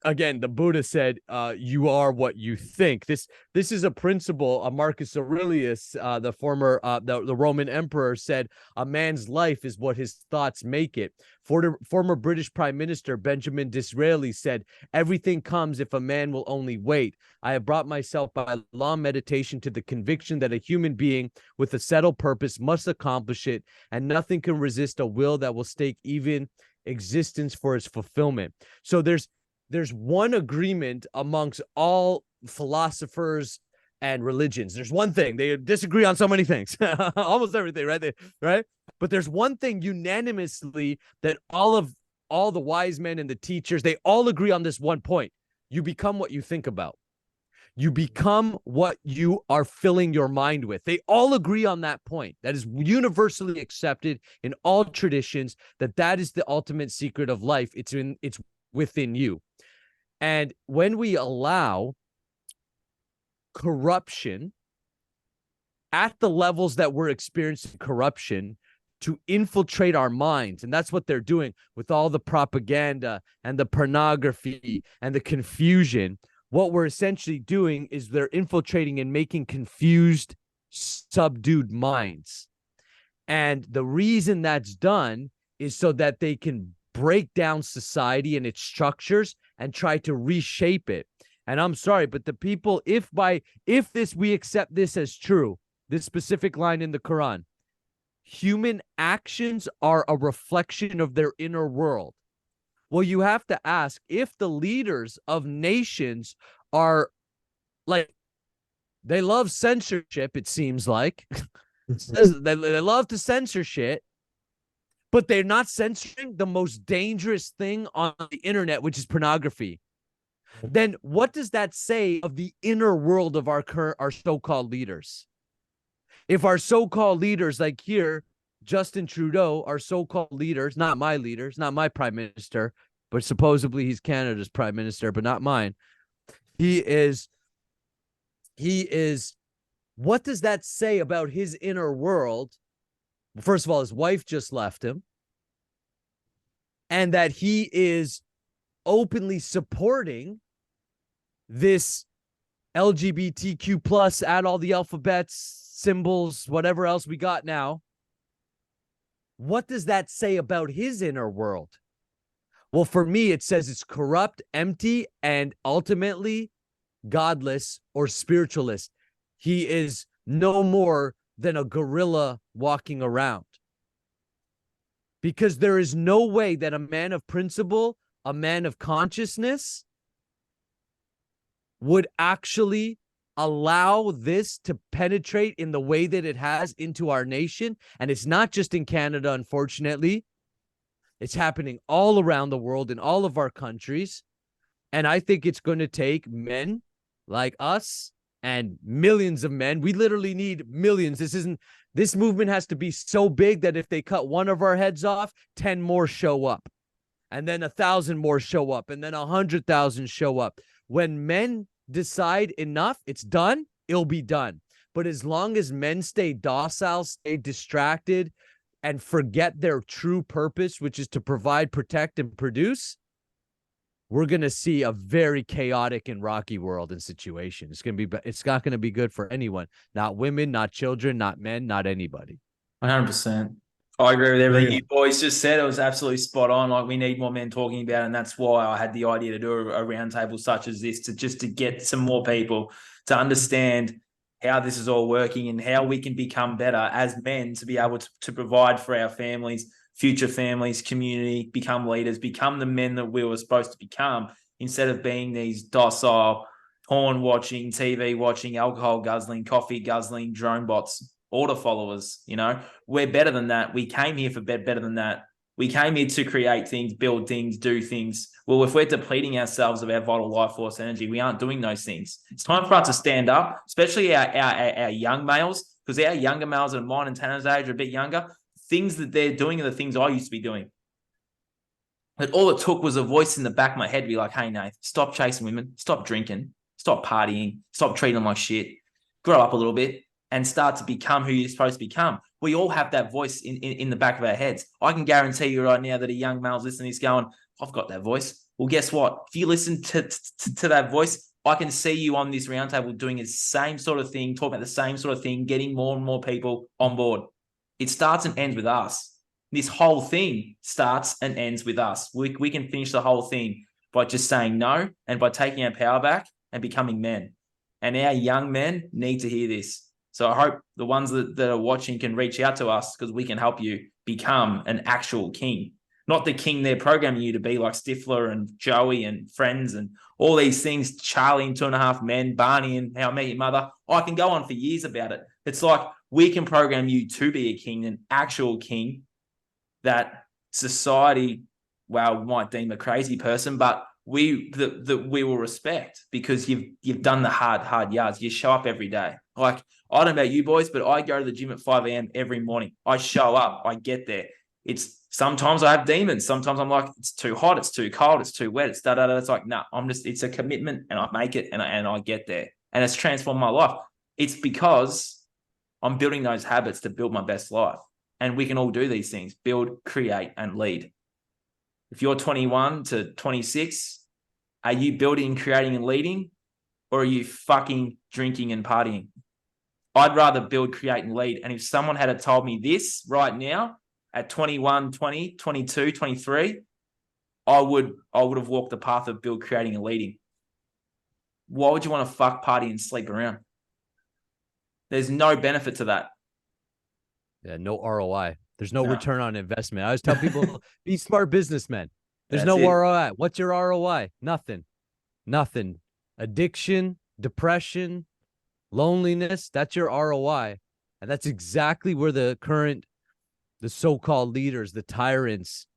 Again, the Buddha said, you are what you think. This is a principle. Marcus Aurelius, the former the Roman emperor, said a man's life is what his thoughts make it. Former British Prime Minister Benjamin Disraeli said, everything comes if a man will only wait. I have brought myself by long meditation to the conviction that a human being with a settled purpose must accomplish it, and nothing can resist a will that will stake even existence for its fulfillment. So there's one agreement amongst all philosophers and religions. There's one thing. They disagree on so many things, almost everything, right? Right? But there's one thing unanimously that all the wise men and the teachers, they all agree on this one point. You become what you think about. You become what you are filling your mind with. They all agree on that point. That is universally accepted in all traditions, that is the ultimate secret of life. It's within you. And when we allow corruption at the levels that we're experiencing corruption to infiltrate our minds, and that's what they're doing with all the propaganda and the pornography and the confusion, what we're essentially doing is they're infiltrating and making confused, subdued minds. And the reason that's done is so that they can break down society and its structures and try to reshape it. And I'm sorry, but the people, if we accept this as true, this specific line in the Quran, human actions are a reflection of their inner world. Well, you have to ask, if the leaders of nations are like, they love censorship, it seems like. They love to censor shit, but they're not censoring the most dangerous thing on the internet, which is pornography. Then what does that say of the inner world of our so-called leaders? If our so-called leaders, like here, Justin Trudeau, our so-called leaders, not my prime minister, but supposedly he's Canada's prime minister, but not mine. He is, what does that say about his inner world? First of all, his wife just left him, and that he is openly supporting this LGBTQ plus, add all the alphabets, symbols, whatever else we got now. What does that say about his inner world? Well, for me, it says it's corrupt, empty, and ultimately godless or spiritualist. He is no more than a gorilla walking around. Because there is no way that a man of principle, a man of consciousness, would actually allow this to penetrate in the way that it has into our nation. And it's not just in Canada, unfortunately. It's happening all around the world in all of our countries. And I think it's going to take men like us and millions of men. We literally need millions. This movement has to be so big that if they cut one of our heads off, 10 more show up. And then 1,000 more show up. And then 100,000 show up. When men decide enough, it's done, it'll be done. But as long as men stay docile, stay distracted, and forget their true purpose, which is to provide, protect, and produce, we're going to see a very chaotic and rocky world and situation. It's not going to be good for anyone. Not women, not children, not men, not anybody. 100%. I agree with everything you boys just said. It was absolutely spot on. Like, we need more men talking about it, and that's why I had the idea to do a roundtable such as this, to get some more people to understand how this is all working and how we can become better as men to be able to provide for our families, future families, community, become leaders, become the men that we were supposed to become, instead of being these docile, porn watching, TV watching, alcohol guzzling, coffee guzzling, drone bots, order followers. You know, we're better than that. We came here for better than that. We came here to create things, build things, do things. Well, if we're depleting ourselves of our vital life force energy, we aren't doing those things. It's time for us to stand up, especially our young males, because our younger males at mine and Tanner's age are a bit younger. Things that they're doing are the things I used to be doing. But all it took was a voice in the back of my head to be like, hey, Nath, stop chasing women, stop drinking, stop partying, stop treating them like shit, grow up a little bit and start to become who you're supposed to become. We all have that voice in the back of our heads. I can guarantee you right now that a young male's listening, he's going, I've got that voice. Well, guess what? If you listen to that voice, I can see you on this roundtable doing the same sort of thing, talking about the same sort of thing, getting more and more people on board. It starts and ends with us. This whole thing starts and ends with us. We can finish the whole thing by just saying no and by taking our power back and becoming men. And our young men need to hear this. So I hope the ones that are watching can reach out to us, because we can help you become an actual king. Not the king they're programming you to be, like Stifler and Joey and Friends and all these things, Charlie and 2.5 Men, Barney and How I Met Your Mother. I can go on for years about it. It's like we can program you to be a king, an actual king that society, well, might deem a crazy person, but we will respect, because you've done the hard yards. You show up every day. Like, I don't know about you boys, but I go to the gym at 5 a.m. every morning. I show up. I get there. Sometimes I have demons. Sometimes I'm like, it's too hot. It's too cold. It's too wet. It's da-da-da. It's like, no, it's a commitment, and I make it, and I get there. And it's transformed my life. It's because I'm building those habits to build my best life. And we can all do these things: build, create, and lead. If you're 21 to 26, are you building, creating, and leading? or are you fucking drinking and partying? I'd rather build, create, and lead. And if someone had told me this right now at 21, 20, 22, 23, I would have walked the path of build, creating, and leading. Why would you want to fuck, party, and sleep around? There's no benefit to that. Yeah, no ROI. There's no No. return on investment. I always tell people, be smart businessmen. There's That's no it. ROI. What's your ROI? Nothing. Nothing. Addiction, depression, loneliness, that's your ROI. And that's exactly where the so-called leaders, the tyrants,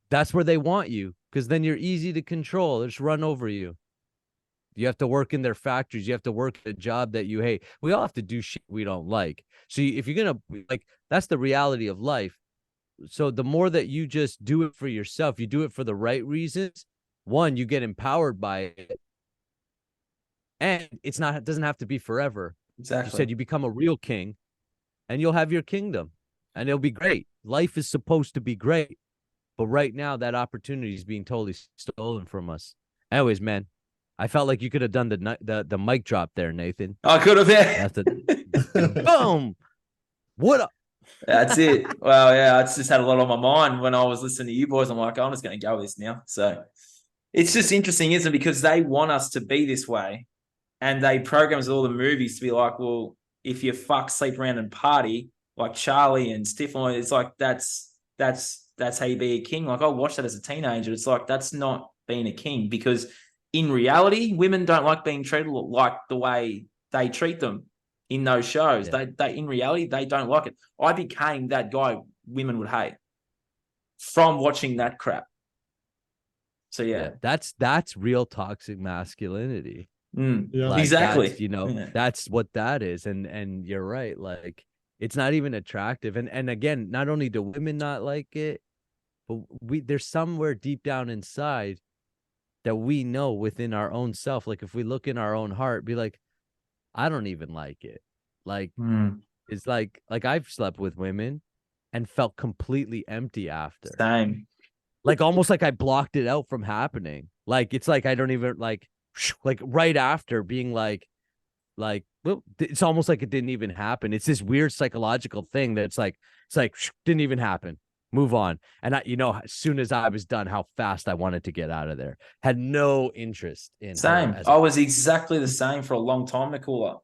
that's where they want you, because then you're easy to control. They just run over you. You have to work in their factories. You have to work a job that you hate. We all have to do shit we don't like. So if you're going to, like, that's the reality of life. So the more that you just do it for yourself, you do it for the right reasons. One, you get empowered by it. And it doesn't have to be forever. Exactly. You said you become a real king and you'll have your kingdom and it'll be great. Life is supposed to be great. But right now, that opportunity is being totally stolen from us. Anyways, man, I felt like you could have done the mic drop there, Nathan. I could have, yeah. Boom. What up? That's it. Well, yeah, I just had a lot on my mind when I was listening to you boys. I'm like, I'm just going to go with this now. So it's just interesting, isn't it? Because they want us to be this way. And they program all the movies to be like, well, if you fuck, sleep around and party, like Charlie and Stifler, it's like, that's how you be a king. Like I watched that as a teenager. It's like, that's not being a king, because in reality, women don't like being treated like the way they treat them in those shows. Yeah. They in reality, they don't like it. I became that guy women would hate from watching that crap. So yeah. That's real toxic masculinity. Yeah. Like, exactly. That's what that is. And you're right. Like, it's not even attractive. And again, not only do women not like it, but there's somewhere deep down inside that we know within our own self. Like if we look in our own heart, be like, I don't even like it. Like it's like I've slept with women and felt completely empty after. Same. Like almost like I blocked it out from happening. Like it's like I don't even like right after being like well, it's almost like it didn't even happen. It's this weird psychological thing that it's like didn't even happen. Move on. And as soon as I was done, how fast I wanted to get out of there. Had no interest in same. I was exactly the same for a long time, Nakula.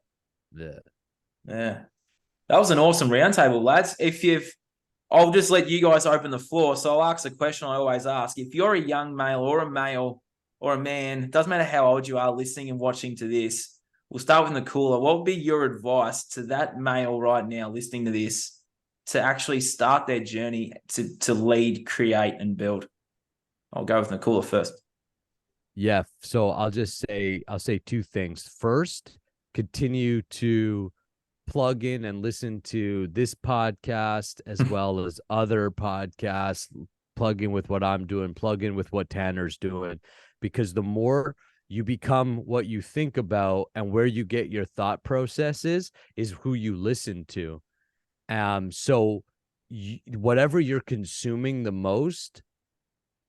Yeah. That was an awesome roundtable, lads. I'll just let you guys open the floor. So I'll ask a question I always ask. If you're a young male or a man, it doesn't matter how old you are listening and watching to this, we'll start with Nakula. What would be your advice to that male right now listening to this to actually start their journey to lead, create, and build? I'll go with Nakula first. Yeah. So I'll say two things. First, continue to plug in and listen to this podcast as well as other podcasts. Plug in with what I'm doing, plug in with what Tanner's doing, because the more you become what you think about and where you get your thought processes is who you listen to. So whatever you're consuming the most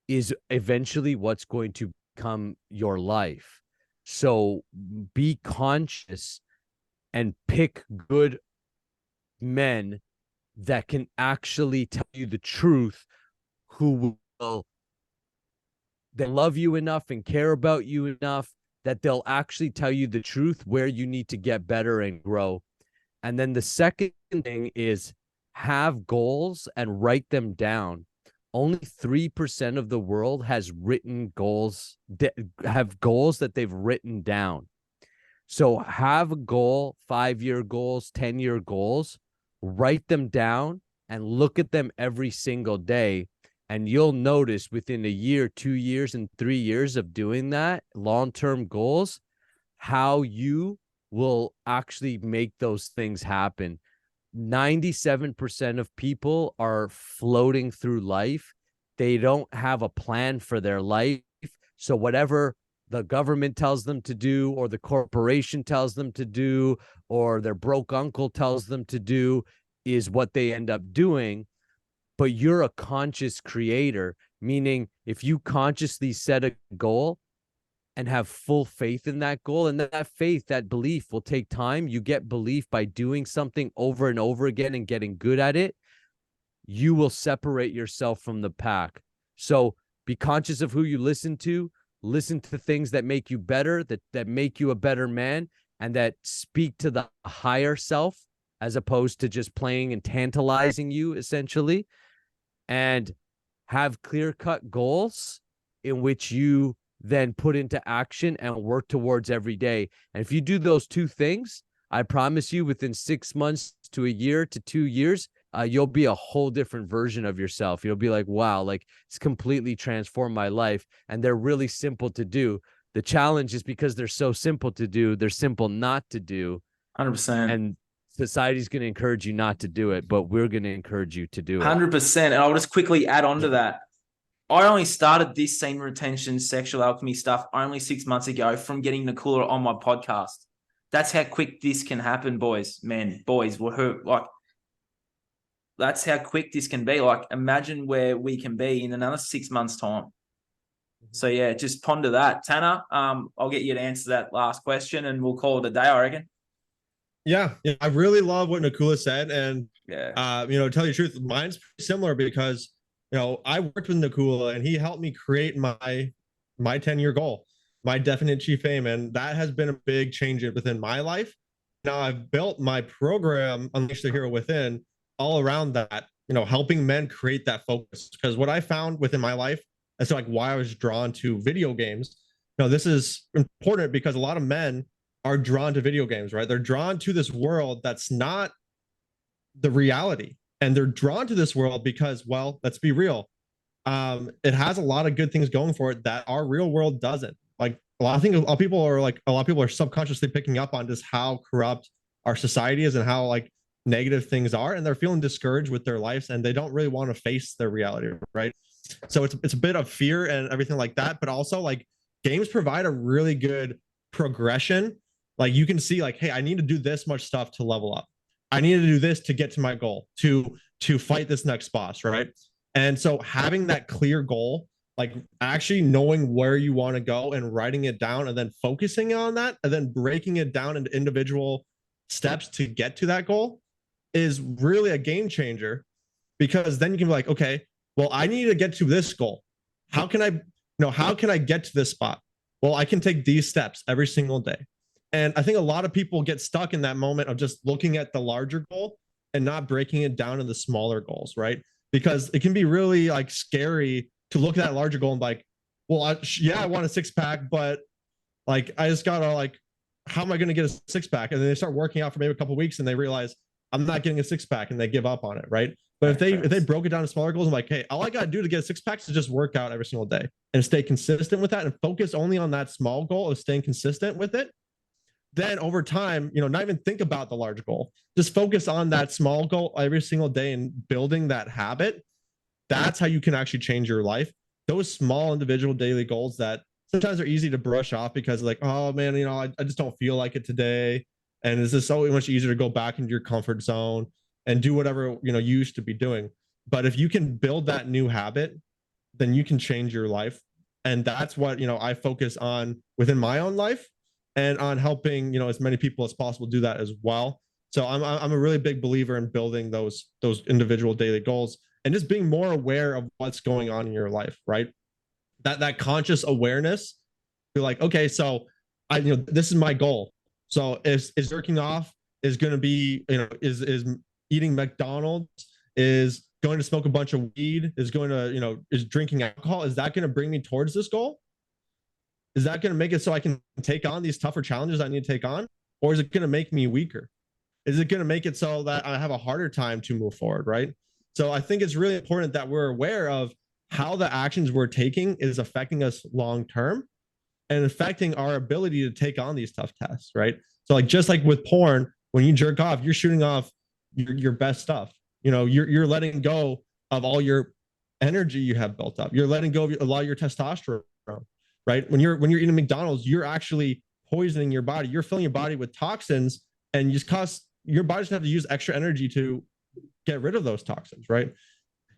is eventually what's going to become your life. So be conscious and pick good men that can actually tell you the truth, who will they love you enough and care about you enough that they'll actually tell you the truth where you need to get better and grow. And then the second thing is have goals and write them down. Only 3% of the world has written goals, have goals that they've written down. So have a goal, 5-year goals, 10-year goals, write them down and look at them every single day. And you'll notice within a year, 2 years, and 3 years of doing that, long-term goals, how you will actually make those things happen. 97% of people are floating through life. They don't have a plan for their life. So whatever the government tells them to do, or the corporation tells them to do, or their broke uncle tells them to do, is what they end up doing. But you're a conscious creator, meaning if you consciously set a goal and have full faith in that goal. And that faith, that belief will take time. You get belief by doing something over and over again and getting good at it. You will separate yourself from the pack. So be conscious of who you listen to things that make you better, that make you a better man, and that speak to the higher self as opposed to just playing and tantalizing you, essentially. And have clear-cut goals in which you then put into action and work towards every day. And if you do those two things, I promise you within 6 months to a year to 2 years, you'll be a whole different version of yourself. You'll be like, wow, like it's completely transformed my life. And they're really simple to do. The challenge is because they're so simple to do, they're simple not to do. 100%. And society's going to encourage you not to do it, but we're going to encourage you to do it. 100%. And I'll just quickly add on to that. I only started this semen retention, sexual alchemy stuff only 6 months ago from getting Nakula on my podcast. That's how quick this can happen, boys, men, boys. Like, that's how quick this can be. Like, imagine where we can be in another 6 months' time. So yeah, just ponder that. Tanner, I'll get you to answer that last question and we'll call it a day, I reckon. Yeah, I really love what Nakula said. And, yeah, to tell you the truth, mine's pretty similar because, I worked with Nakula and he helped me create my 10-year goal, my definite chief aim. And that has been a big change within my life. Now I've built my program, Unleash the Hero Within, all around that, helping men create that focus. Because what I found within my life as to like why I was drawn to video games, this is important because a lot of men are drawn to video games, right? They're drawn to this world that's not the reality. And they're drawn to this world because, well, let's be real. It has a lot of good things going for it that our real world doesn't. Like a lot of people are subconsciously picking up on just how corrupt our society is and how like negative things are. And they're feeling discouraged with their lives and they don't really want to face their reality, right? So it's a bit of fear and everything like that. But also like games provide a really good progression. Like you can see like, hey, I need to do this much stuff to level up. I need to do this to get to my goal, to fight this next boss, right? And so having that clear goal, like actually knowing where you want to go and writing it down and then focusing on that and then breaking it down into individual steps to get to that goal is really a game changer, because then you can be like, okay, well, I need to get to this goal. How can I get to this spot? Well, I can take these steps every single day. And I think a lot of people get stuck in that moment of just looking at the larger goal and not breaking it down into smaller goals, right? Because it can be really like scary to look at that larger goal and be like, well, I want a 6-pack, but like, I just gotta like, how am I going to get a 6-pack? And then they start working out for maybe a couple of weeks and they realize I'm not getting a 6-pack and they give up on it, right? But if they broke it down to smaller goals, I'm like, hey, all I got to do to get a 6-pack is just work out every single day and stay consistent with that and focus only on that small goal of staying consistent with it. Then over time, not even think about the large goal, just focus on that small goal every single day and building that habit. That's how you can actually change your life. Those small individual daily goals that sometimes are easy to brush off because like, oh man, I just don't feel like it today. And it's just so much easier to go back into your comfort zone and do whatever, you used to be doing. But if you can build that new habit, then you can change your life. And that's what, I focus on within my own life and on helping, as many people as possible do that as well. So I'm a really big believer in building those individual daily goals and just being more aware of what's going on in your life, right? That conscious awareness, be like, okay, so this is my goal. So is jerking off is going to be, is eating McDonald's, is going to smoke a bunch of weed, is going to, is drinking alcohol, is that going to bring me towards this goal? Is that going to make it so I can take on these tougher challenges I need to take on? Or is it going to make me weaker? Is it going to make it so that I have a harder time to move forward, right? So I think it's really important that we're aware of how the actions we're taking is affecting us long-term and affecting our ability to take on these tough tests, right? So like, just like with porn, when you jerk off, you're shooting off your best stuff. You're letting go of all your energy you have built up. You're letting go of a lot of your testosterone, right? When you're eating McDonald's, you're actually poisoning your body. You're filling your body with toxins, and your body's gonna have to use extra energy to get rid of those toxins, right?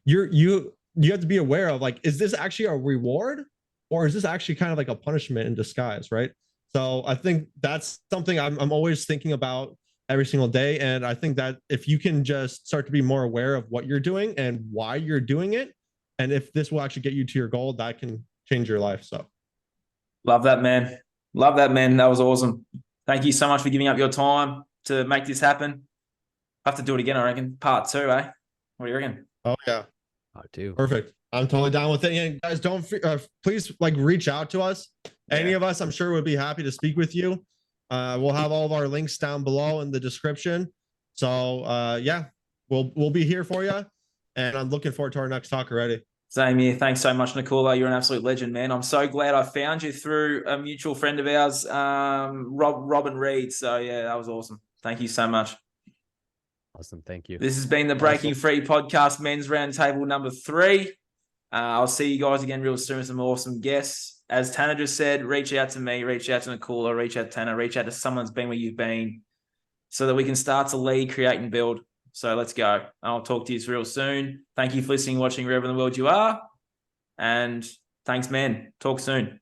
You have to be aware of like, is this actually a reward or is this actually kind of like a punishment in disguise, right? So I think that's something I'm always thinking about every single day. And I think that if you can just start to be more aware of what you're doing and why you're doing it, and if this will actually get you to your goal, that can change your life. So Love that, man. Love that, man. That was awesome. Thank you so much for giving up your time to make this happen. I have to do it again, I reckon. Part 2, eh? What do you reckon? oh yeah, Part 2. perfect. I'm totally down with it. And guys, don't please like reach out to us. Any of us, I'm sure, would be happy to speak with you. We'll have all of our links down below in the description. So yeah, we'll be here for you. And I'm looking forward to our next talk already. Same here. Thanks so much, Nakula. You're an absolute legend, man. I'm so glad I found you through a mutual friend of ours, Robin Reed. So yeah, that was awesome. Thank you so much. Awesome. Thank you. This has been the Breaking Free Podcast, Men's Roundtable number 3. I'll see you guys again real soon with some awesome guests. As Tanner just said, reach out to me, reach out to Nakula, reach out to Tanner, reach out to someone that's been where you've been so that we can start to lead, create, and build. So let's go. I'll talk to you real soon. Thank you for listening, watching, wherever in the world you are. And thanks, man. Talk soon.